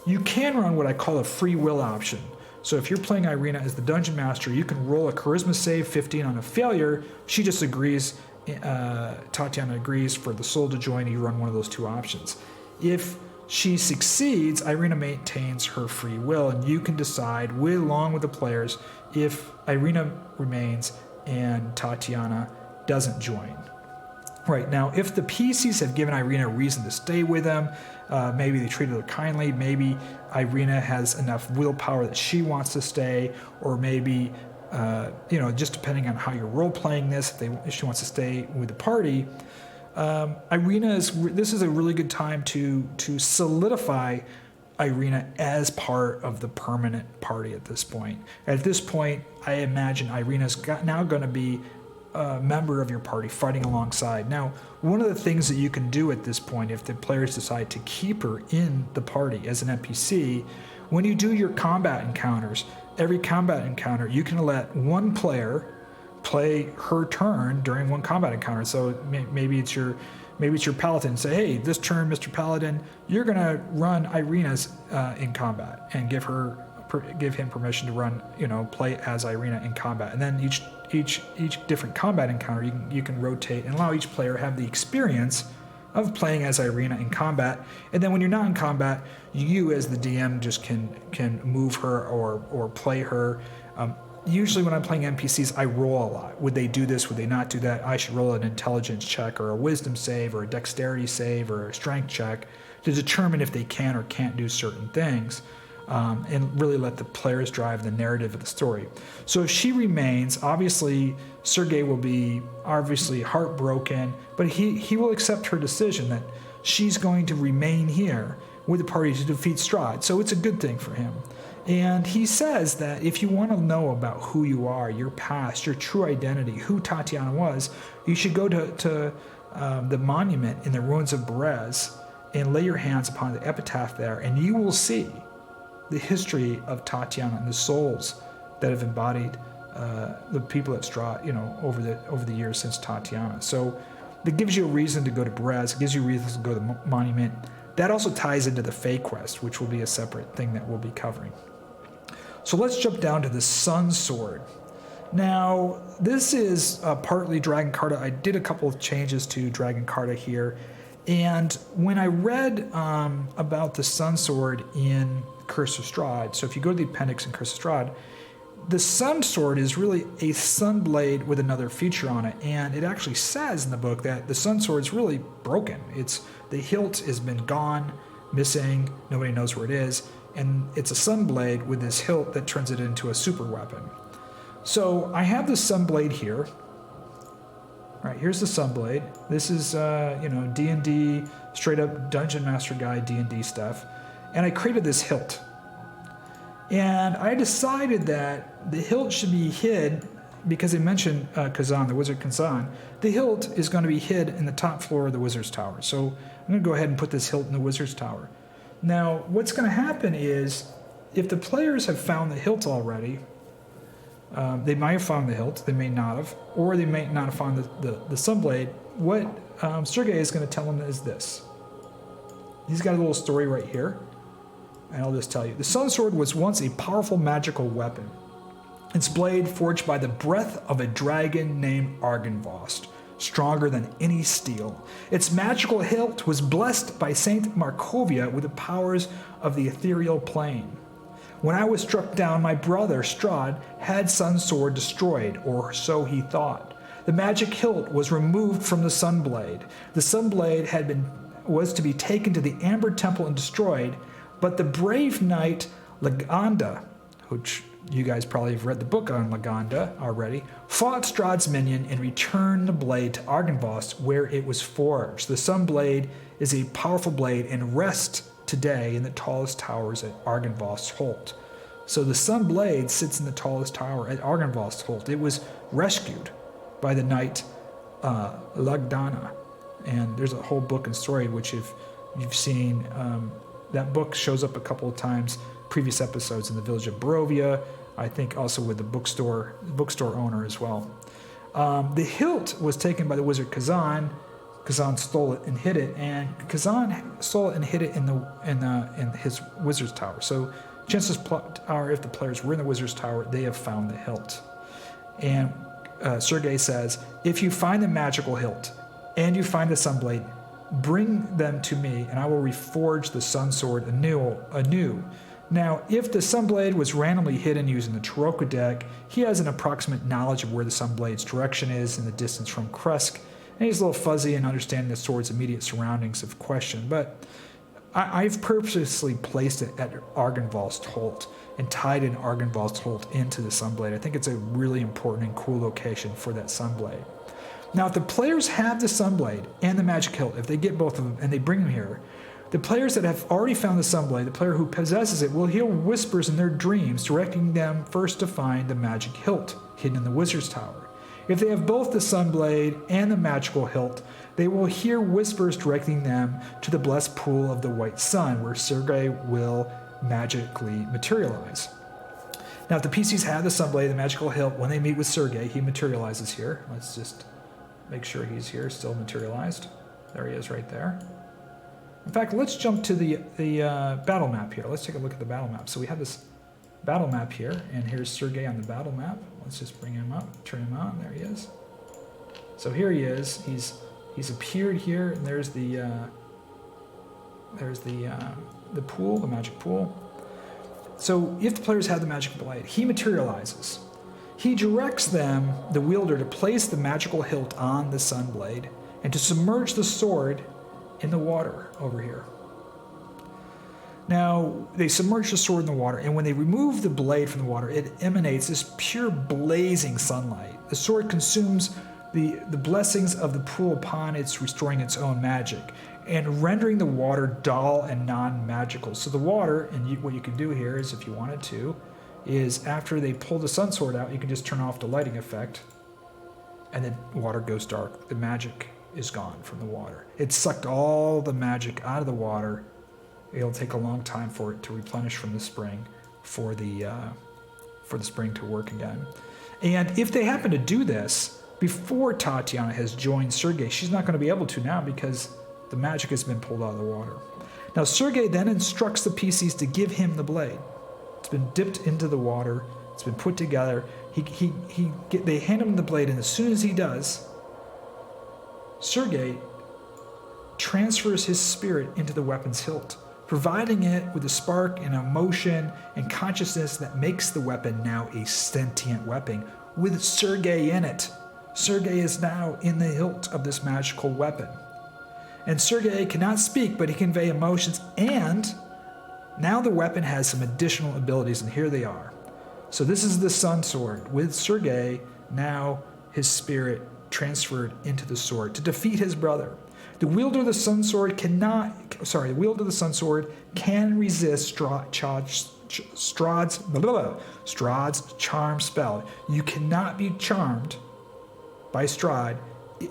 you can run what I call a free will option. So if you're playing Ireena as the Dungeon Master, you can roll a Charisma save 15 on a failure. She just agrees, Tatyana agrees for the soul to join. You run one of those two options. If she succeeds, Ireena maintains her free will, and you can decide, along with the players, if Ireena remains and Tatyana doesn't join. Right, now, if the PCs have given Ireena a reason to stay with them, maybe they treated her kindly, maybe Ireena has enough willpower that she wants to stay, or maybe, just depending on how you're role-playing this, if she wants to stay with the party, this is a really good time to solidify Ireena as part of the permanent party at this point. At this point, I imagine Ireena's now going to be a member of your party fighting alongside. Now, one of the things that you can do at this point, if the players decide to keep her in the party as an NPC, when you do your combat encounters, every combat encounter, you can let one player play her turn during one combat encounter. So maybe it's your paladin. Say, hey, this turn, Mr. Paladin, you're gonna run Ireena's in combat, and give him permission to run, play as Ireena in combat. And then each different combat encounter, you can rotate and allow each player have the experience of playing as Ireena in combat. And then when you're not in combat, you as the DM just can move her or play her. Usually when I'm playing NPCs, I roll a lot. Would they do this? Would they not do that? I should roll an intelligence check or a wisdom save or a dexterity save or a strength check to determine if they can or can't do certain things, and really let the players drive the narrative of the story. So if she remains, obviously Sergei will be obviously heartbroken, but he will accept her decision that she's going to remain here with the party to defeat Strahd. So it's a good thing for him. And he says that if you want to know about who you are, your past, your true identity, who Tatyana was, you should go to the monument in the ruins of Brez and lay your hands upon the epitaph there, and you will see the history of Tatyana and the souls that have embodied the people at Strahd, over the years since Tatyana. So that gives you a reason to go to Brez. It gives you a reason to go to the monument. That also ties into the Fae quest, which will be a separate thing that we'll be covering. So let's jump down to the Sunsword. Now, this is partly DragnaCarta. I did a couple of changes to DragnaCarta here. And when I read about the Sunsword in Curse of Strahd, so if you go to the appendix in Curse of Strahd, the Sunsword is really a sunblade with another feature on it. And it actually says in the book that the Sunsword is really broken. The hilt has been gone, missing, nobody knows where it is. And it's a sunblade with this hilt that turns it into a super weapon. So I have the sunblade here. All right, here's the sunblade. This is D&D, straight up Dungeon Master Guide D&D stuff. And I created this hilt. And I decided that the hilt should be hid because they mentioned Kazan, the wizard Kazan. The hilt is going to be hid in the top floor of the wizard's tower. So I'm going to go ahead and put this hilt in the wizard's tower. Now, what's going to happen is, if the players have found the hilt already, they might have found the hilt, they may not have, or they may not have found the sunblade. What Sergei is going to tell them is this. He's got a little story right here, and I'll just tell you. The Sunsword was once a powerful magical weapon. Its blade forged by the breath of a dragon named Argynvost, stronger than any steel. Its magical hilt was blessed by Saint Markovia with the powers of the ethereal plane. When I was struck down, my brother Strahd had Sunsword destroyed, or so he thought. The magic hilt was removed from the Sunblade. The Sunblade was to be taken to the Amber Temple and destroyed, but the brave knight Laganda, which you guys probably have read the book on Laganda already, fought Strahd's minion and returned the blade to Argynvost where it was forged. The Sunblade is a powerful blade and rests today in the tallest towers at Argynvost Holt. So the Sunblade sits in the tallest tower at Argynvost Holt. It was rescued by the knight Lagdana. And there's a whole book and story which if you've seen, that book shows up a couple of times, previous episodes in the village of Barovia, I think also with the bookstore owner as well. The hilt was taken by the wizard Kazan. Kazan stole it and hid it, and Kazan stole it and hid it in his wizard's tower. So chances are, if the players were in the wizard's tower, they have found the hilt. And Sergei says, if you find the magical hilt and you find the Sunblade, bring them to me, and I will reforge the Sunsword anew. Now, if the Sunblade was randomly hidden using the Taroko deck, he has an approximate knowledge of where the Sunblade's direction is in the distance from Krezk, and he's a little fuzzy in understanding the sword's immediate surroundings of question, but I've purposely placed it at Argynvost Holt and tied in Argynvost Holt into the Sunblade. I think it's a really important and cool location for that Sunblade. Now, if the players have the Sunblade and the magic hilt, if they get both of them and they bring them here, the players that have already found the Sunblade, the player who possesses it, will hear whispers in their dreams directing them first to find the magic hilt hidden in the wizard's tower. If they have both the Sunblade and the magical hilt, they will hear whispers directing them to the blessed pool of the White Sun, where Sergei will magically materialize. Now, if the PCs have the Sunblade, the magical hilt, when they meet with Sergei, he materializes here. Let's just make sure he's here, still materialized. There he is right there. In fact, let's jump to the battle map here. Let's take a look at the battle map. So we have this battle map here, and here's Sergei on the battle map. Let's just bring him up, turn him on. There he is. So here he is. He's appeared here, and there's the pool, the magic pool. So if the players have the magic blade, he materializes. He directs them, the wielder, to place the magical hilt on the Sunblade and to submerge the sword in the water over here. Now, they submerge the sword in the water, and when they remove the blade from the water, it emanates this pure blazing sunlight. The sword consumes the blessings of the pool upon its restoring its own magic and rendering the water dull and non-magical. So the water, and what you can do here is, if you wanted to, is after they pull the Sunsword out, you can just turn off the lighting effect, and the water goes dark. The magic is gone from the water. It sucked all the magic out of the water. It'll take a long time for it to replenish from the spring, for the spring to work again. And if they happen to do this before Tatyana has joined Sergei, she's not going to be able to now because the magic has been pulled out of the water. Now Sergei then instructs the PCs to give him the blade. It's been dipped into the water. It's been put together. They hand him the blade, and as soon as he does, Sergei transfers his spirit into the weapon's hilt, providing it with a spark and emotion and consciousness that makes the weapon now a sentient weapon with Sergei in it. Sergei is now in the hilt of this magical weapon. And Sergei cannot speak, but he can convey emotions, and now the weapon has some additional abilities, and here they are. So this is the Sunsword, with Sergei, now his spirit transferred into the sword to defeat his brother. The wielder of the Sunsword can resist Strahd's charm spell. You cannot be charmed by Strahd.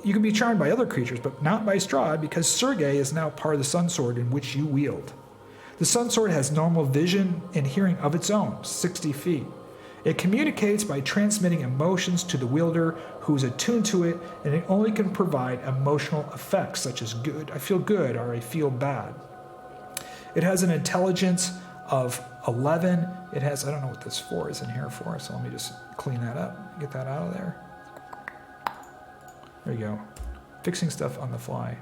You can be charmed by other creatures, but not by Strahd, because Sergei is now part of the Sunsword in which you wield. The Sunsword has normal vision and hearing of its own, 60 feet. It communicates by transmitting emotions to the wielder who is attuned to it, and it only can provide emotional effects such as good, I feel good, or I feel bad. It has an intelligence of 11. It has, I don't know what this 4 is in here for, so let me just clean that up, get that out of there. There you go. Fixing stuff on the fly.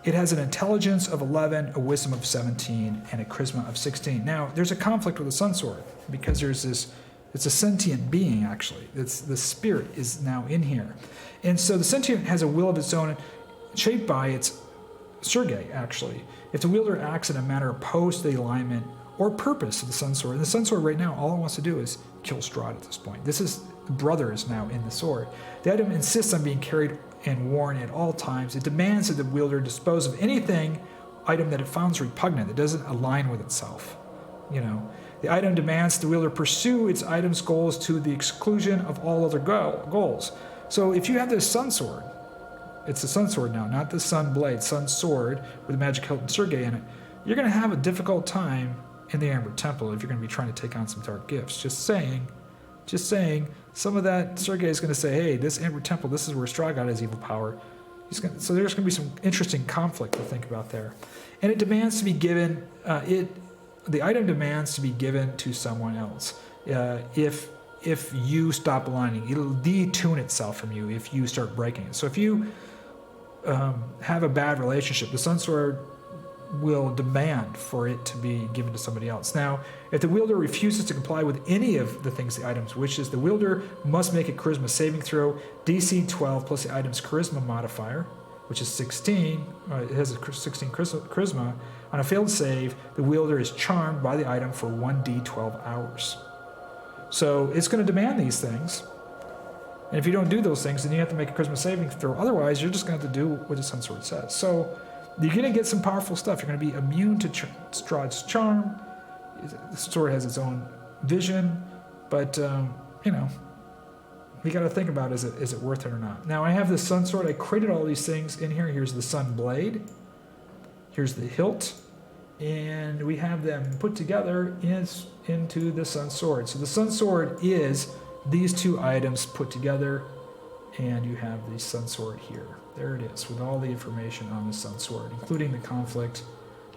It has an intelligence of 11, a wisdom of 17, and a charisma of 16. Now, there's a conflict with the Sunsword because there's this, it's a sentient being, actually. The spirit is now in here. And so the sentient has a will of its own, shaped by its Sergei, actually. If the wielder acts in a manner opposed to the alignment or purpose of the Sunsword. And the Sunsword right now, all it wants to do is kill Strahd at this point. This is brother is now in the sword. The item insists on being carried and worn at all times. It demands that the wielder dispose of anything item that it finds repugnant, that doesn't align with itself. The item demands the wielder pursue its item's goals to the exclusion of all other goals. So if you have this Sunsword, it's the Sunsword now, not the Sun Blade, Sun Sword with the magic hilt and Sergei in it, you're going to have a difficult time in the Amber Temple if you're going to be trying to take on some dark gifts. Just saying, some of that Sergei is going to say, hey, this Amber Temple, this is where Strahd got his evil power. So there's going to be some interesting conflict to think about there. And it demands to be given, the item demands to be given to someone else. If you stop aligning, it'll detune itself from you if you start breaking it. So if you have a bad relationship, the Sunsword will demand for it to be given to somebody else. Now, if the wielder refuses to comply with any of the things the items wishes, the wielder must make a charisma saving throw, DC 12 plus the item's charisma modifier, which is 16. It has a 16 charisma. On a failed save, the wielder is charmed by the item for 1d12 hours. So it's going to demand these things. And if you don't do those things, then you have to make a charisma saving throw. Otherwise, you're just going to have to do what the Sunsword says. So you're going to get some powerful stuff. You're going to be immune to Strahd's charm. The sword has its own vision. But, you got to think about, is it worth it or not? Now, I have the Sunsword. I created all these things in here. Here's the Sun Blade. Here's the hilt. And we have them put together into the Sunsword. So the Sunsword is these two items put together, and you have the Sunsword here. There it is, with all the information on the Sunsword, including the conflict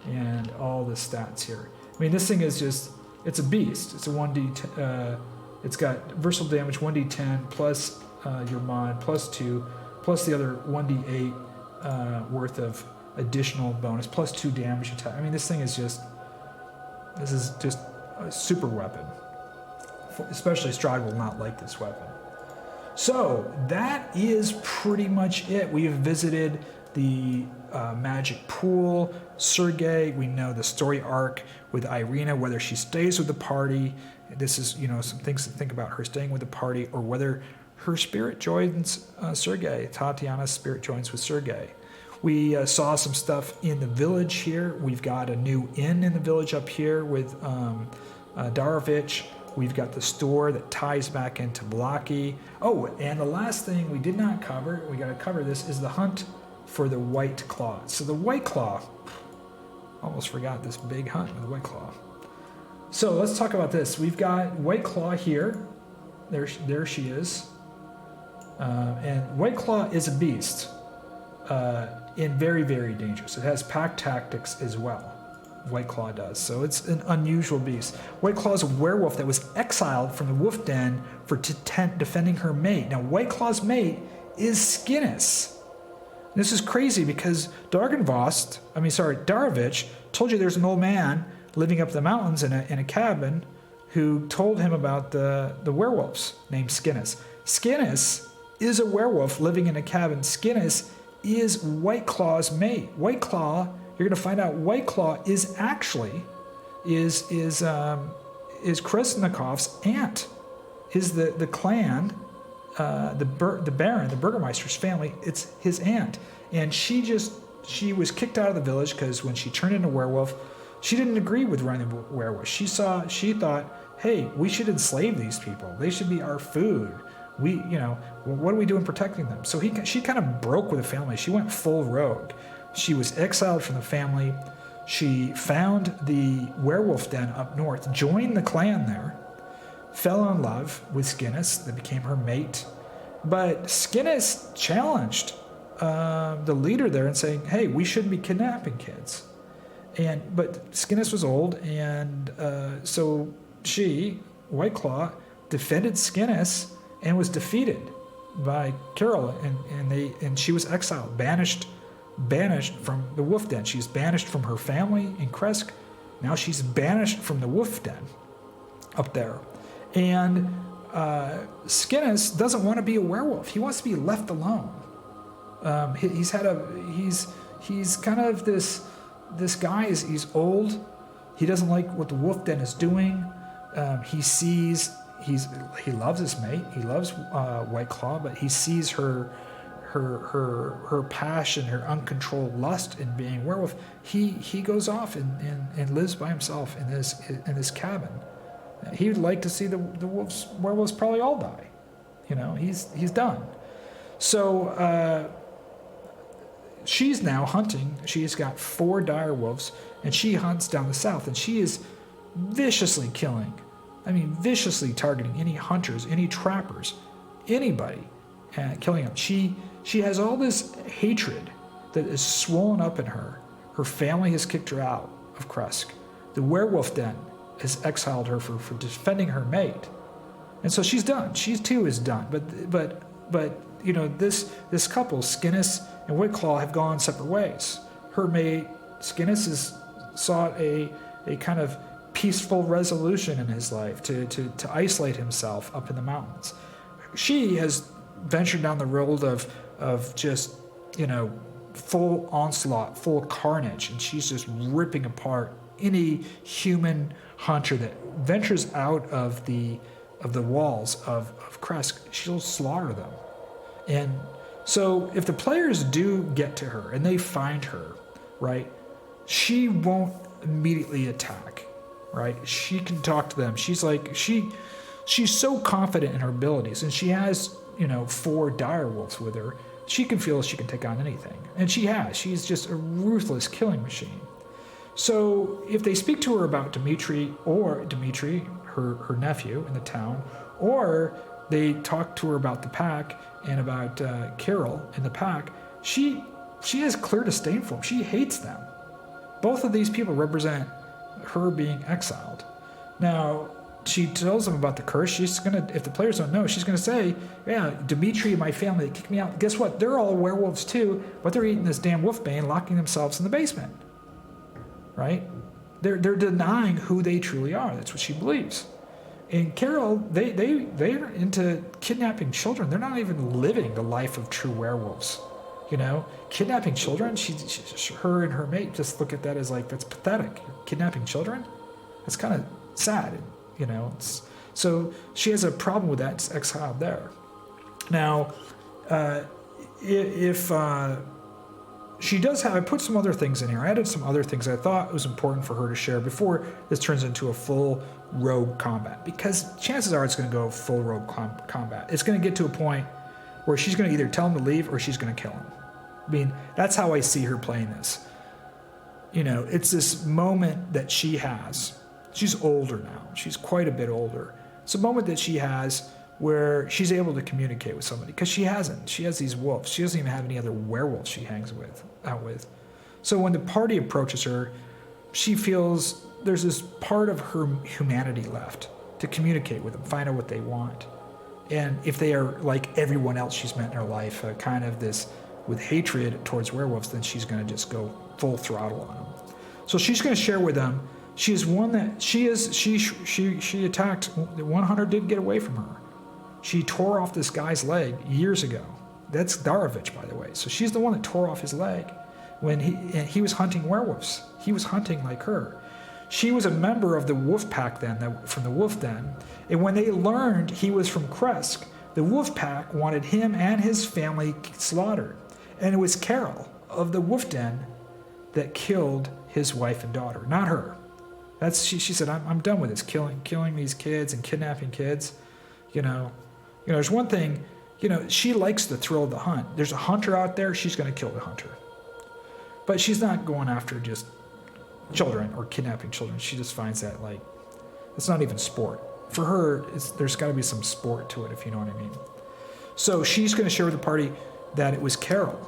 and all the stats here. I mean, this thing is just, it's a beast. It's a 1d, it's got versatile damage 1d10 plus your mod plus 2, plus the other 1d8 worth of additional bonus, plus 2 damage attack. I mean, this is just a super weapon. Especially Strahd will not like this weapon. So that is pretty much it. We have visited the magic pool, Sergei. We know the story arc with Ireena, whether she stays with the party. This is, some things to think about, her staying with the party, or whether her spirit joins Sergei. Tatyana's spirit joins with Sergei. We saw some stuff in the village here. We've got a new inn in the village up here with Darovich. We've got the store that ties back into Blocky. Oh, and the last thing we did not cover, we got to cover this, is the hunt for the Whiteclaw. So the Whiteclaw, almost forgot this big hunt with the Whiteclaw. So let's talk about this. We've got Whiteclaw here. There she is. And Whiteclaw is a beast. And very, very dangerous. It has pack tactics as well. Whiteclaw does. So it's an unusual beast. Whiteclaw is a werewolf that was exiled from the wolf den for defending her mate. Now, Whiteclaw's mate is Skinnis. This is crazy because Darovich told you there's an old man living up the mountains in a cabin who told him about the werewolves named Skinnis. Skinnis is a werewolf living in a cabin. Skinnis is Whiteclaw's mate. Whiteclaw, you're going to find out Whiteclaw is actually is Krezkov's aunt, is the clan, the Baron, the Burgomaster's family. It's his aunt, and she was kicked out of the village because when she turned into a werewolf, she didn't agree with running the werewolf. She thought, hey, we should enslave these people. They should be our food. What are we doing protecting them? So she kind of broke with the family. She went full rogue. She was exiled from the family. She found the werewolf den up north, joined the clan there, fell in love with Skinnis, that became her mate. But Skinnis challenged the leader there and saying, hey, we shouldn't be kidnapping kids. But Skinnis was old, and so she, Whiteclaw, defended Skinnis and was defeated by Carol, and she was exiled, banished from the wolf den. She's banished from her family in Krezk. Now she's banished from the wolf den up there. And Skinnis doesn't want to be a werewolf. He wants to be left alone. He's kind of this guy. He's old. He doesn't like what the wolf den is doing. He loves his mate. He loves Whiteclaw, but he sees her passion, her uncontrolled lust in being a werewolf. He goes off and lives by himself in this cabin. He would like to see the werewolves probably all die. He's done. So she's now hunting. She's got 4 dire wolves, and she hunts down the south, and she is viciously killing. I mean, viciously targeting any hunters, any trappers, anybody, and killing them. She has all this hatred that is swollen up in her. Her family has kicked her out of Krezk. The werewolf den has exiled her for defending her mate. And so she's done. She too is done. But this couple, Skinnis and Whiteclaw, have gone separate ways. Her mate, Skinnis, has sought a kind of peaceful resolution in his life to isolate himself up in the mountains. She has ventured down the road of just, full onslaught, full carnage, and she's just ripping apart any human hunter that ventures out of the walls of Krezk. She'll slaughter them. And so if the players do get to her and they find her, right, she won't immediately attack, right? She can talk to them. She's so confident in her abilities, and she has, 4 dire wolves with her. She can feel she can take on anything. And she has. She's just a ruthless killing machine. So if they speak to her about Dmitri, her nephew in the town, or they talk to her about the pack and about Carol in the pack, she has clear disdain for them. She hates them. Both of these people represent her being exiled. Now, she tells them about the curse. If the players don't know, she's gonna say, yeah, Dmitri and my family, they kicked me out. Guess what? They're all werewolves too, but they're eating this damn wolfbane, locking themselves in the basement. Right? They're denying who they truly are. That's what she believes. And Carol, they're into kidnapping children. They're not even living the life of true werewolves. Kidnapping children. Her and her mate just look at that as like, that's pathetic. Kidnapping children. That's kind of sad. So she has a problem with that. It's exiled there. Now, if she does have, I put some other things in here. I added some other things I thought it was important for her to share before this turns into a full rogue combat, because chances are it's going to go full rogue combat. It's going to get to a point where she's going to either tell him to leave or she's going to kill him. I mean, that's how I see her playing this. It's this moment that she has. She's older now. She's quite a bit older. It's a moment that she has where she's able to communicate with somebody, because she hasn't. She has these wolves. She doesn't even have any other werewolves she hangs out with. So when the party approaches her, she feels there's this part of her humanity left to communicate with them, find out what they want. And if they are like everyone else she's met in her life, kind of this with hatred towards werewolves, then she's going to just go full throttle on them. So she's going to share with them. She is one that she attacked. One hunter did get away from her. She tore off this guy's leg years ago. That's Darovich, by the way. So she's the one that tore off his leg when he was hunting werewolves. He was hunting like her. She was a member of the wolf pack then, from the wolf den. And when they learned he was from Krezk, the wolf pack wanted him and his family slaughtered. And it was Carol of the wolf den that killed his wife and daughter, not her. She said, I'm done with this, killing these kids and kidnapping kids. There's one thing, she likes the thrill of the hunt. There's a hunter out there, she's going to kill the hunter. But she's not going after just children or kidnapping children. She just finds that, it's not even sport. For her, there's got to be some sport to it, if you know what I mean. So she's going to share with the party that it was Carol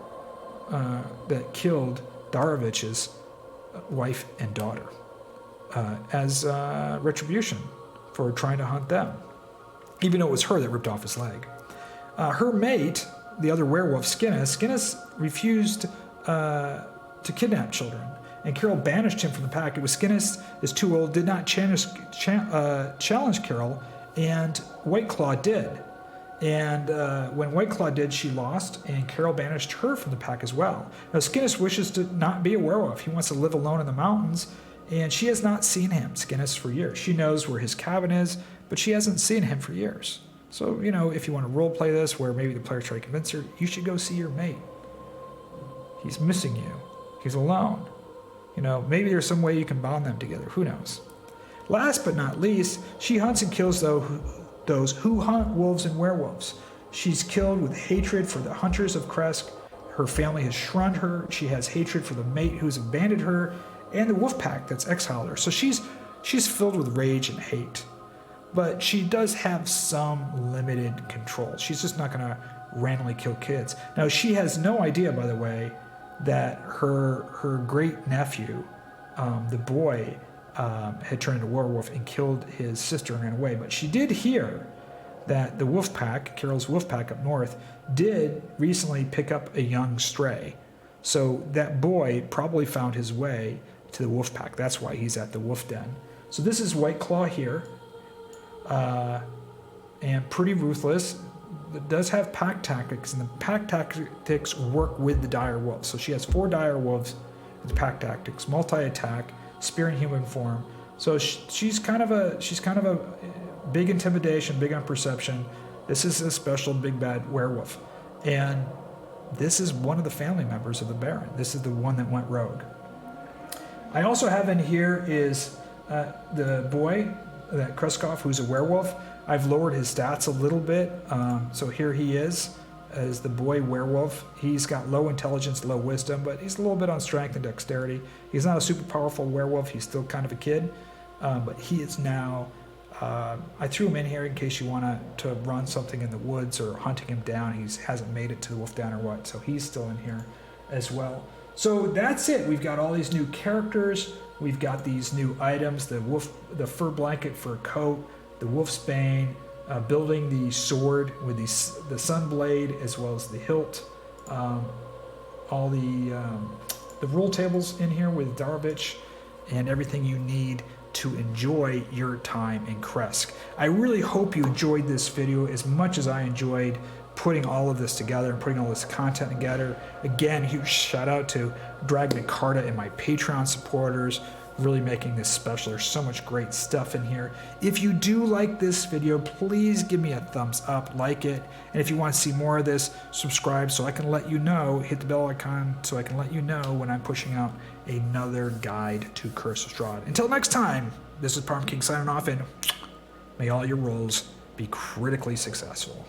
that killed Darovich's wife and daughter as retribution for trying to hunt them, even though it was her that ripped off his leg. Her mate, the other werewolf, Skinnis refused to kidnap children, and Carol banished him from the pack. It was Skinnis is too old, did not challenge Carol, and Whiteclaw did. And when Whiteclaw did, she lost, and Carol banished her from the pack as well. Now, Skinnis wishes to not be a werewolf. He wants to live alone in the mountains and she has not seen him, Skinnis, for years. She knows where his cabin is, but she hasn't seen him for years. So, you know, if you want to role play this where maybe the player's trying to convince her, you should go see your mate. He's missing you. He's alone. You know, maybe there's some way you can bond them together. Who knows? Last but not least, she hunts and kills those who hunt wolves and werewolves. She's killed with hatred for the hunters of Krezk. Her family has shunned her. She has hatred for the mate who's abandoned her and the wolf pack that's exiled her. So she's filled with rage and hate. But she does have some limited control. She's just not going to randomly kill kids. Now, she has no idea, by the way, that her great nephew, the boy, had turned into a werewolf and killed his sister and ran away. But she did hear that the wolf pack, Carol's wolf pack up north, did recently pick up a young stray. So that boy probably found his way to the wolf pack. That's why he's at the wolf den. So this is Whiteclaw here, and pretty ruthless. It does have pack tactics, and the pack tactics work with the dire wolves. So she has 4 dire wolves with pack tactics, multi-attack, spear in human form. So she's kind of a big intimidation, big on perception. This is a special big bad werewolf, and this is one of the family members of the Baron. This is the one that went rogue. I also have in here is the boy, that Krezkov, who's a werewolf. I've lowered his stats a little bit. So here he is as the boy werewolf. He's got low intelligence, low wisdom, but he's a little bit on strength and dexterity. He's not a super powerful werewolf. He's still kind of a kid. But he is now, I threw him in here in case you want to run something in the woods or hunting him down. He hasn't made it to the wolf down or what, so he's still in here as well. So that's it. We've got all these new characters. We've got these new items, the fur blanket, fur coat, the wolf's bane, building the sword with the sun blade as well as the hilt. All the rule tables in here with Darovich and everything you need to enjoy your time in Krezk. I really hope you enjoyed this video as much as I enjoyed putting all of this together and putting all this content together. Again, huge shout out to DragnaCarta and my Patreon supporters, really making this special. There's so much great stuff in here. If you do like this video, please give me a thumbs up, like it, and if you want to see more of this, subscribe so I can let you know, hit the bell icon so I can let you know when I'm pushing out another guide to Curse of Strahd. Until next time, this is Parm King signing off, and may all your rolls be critically successful.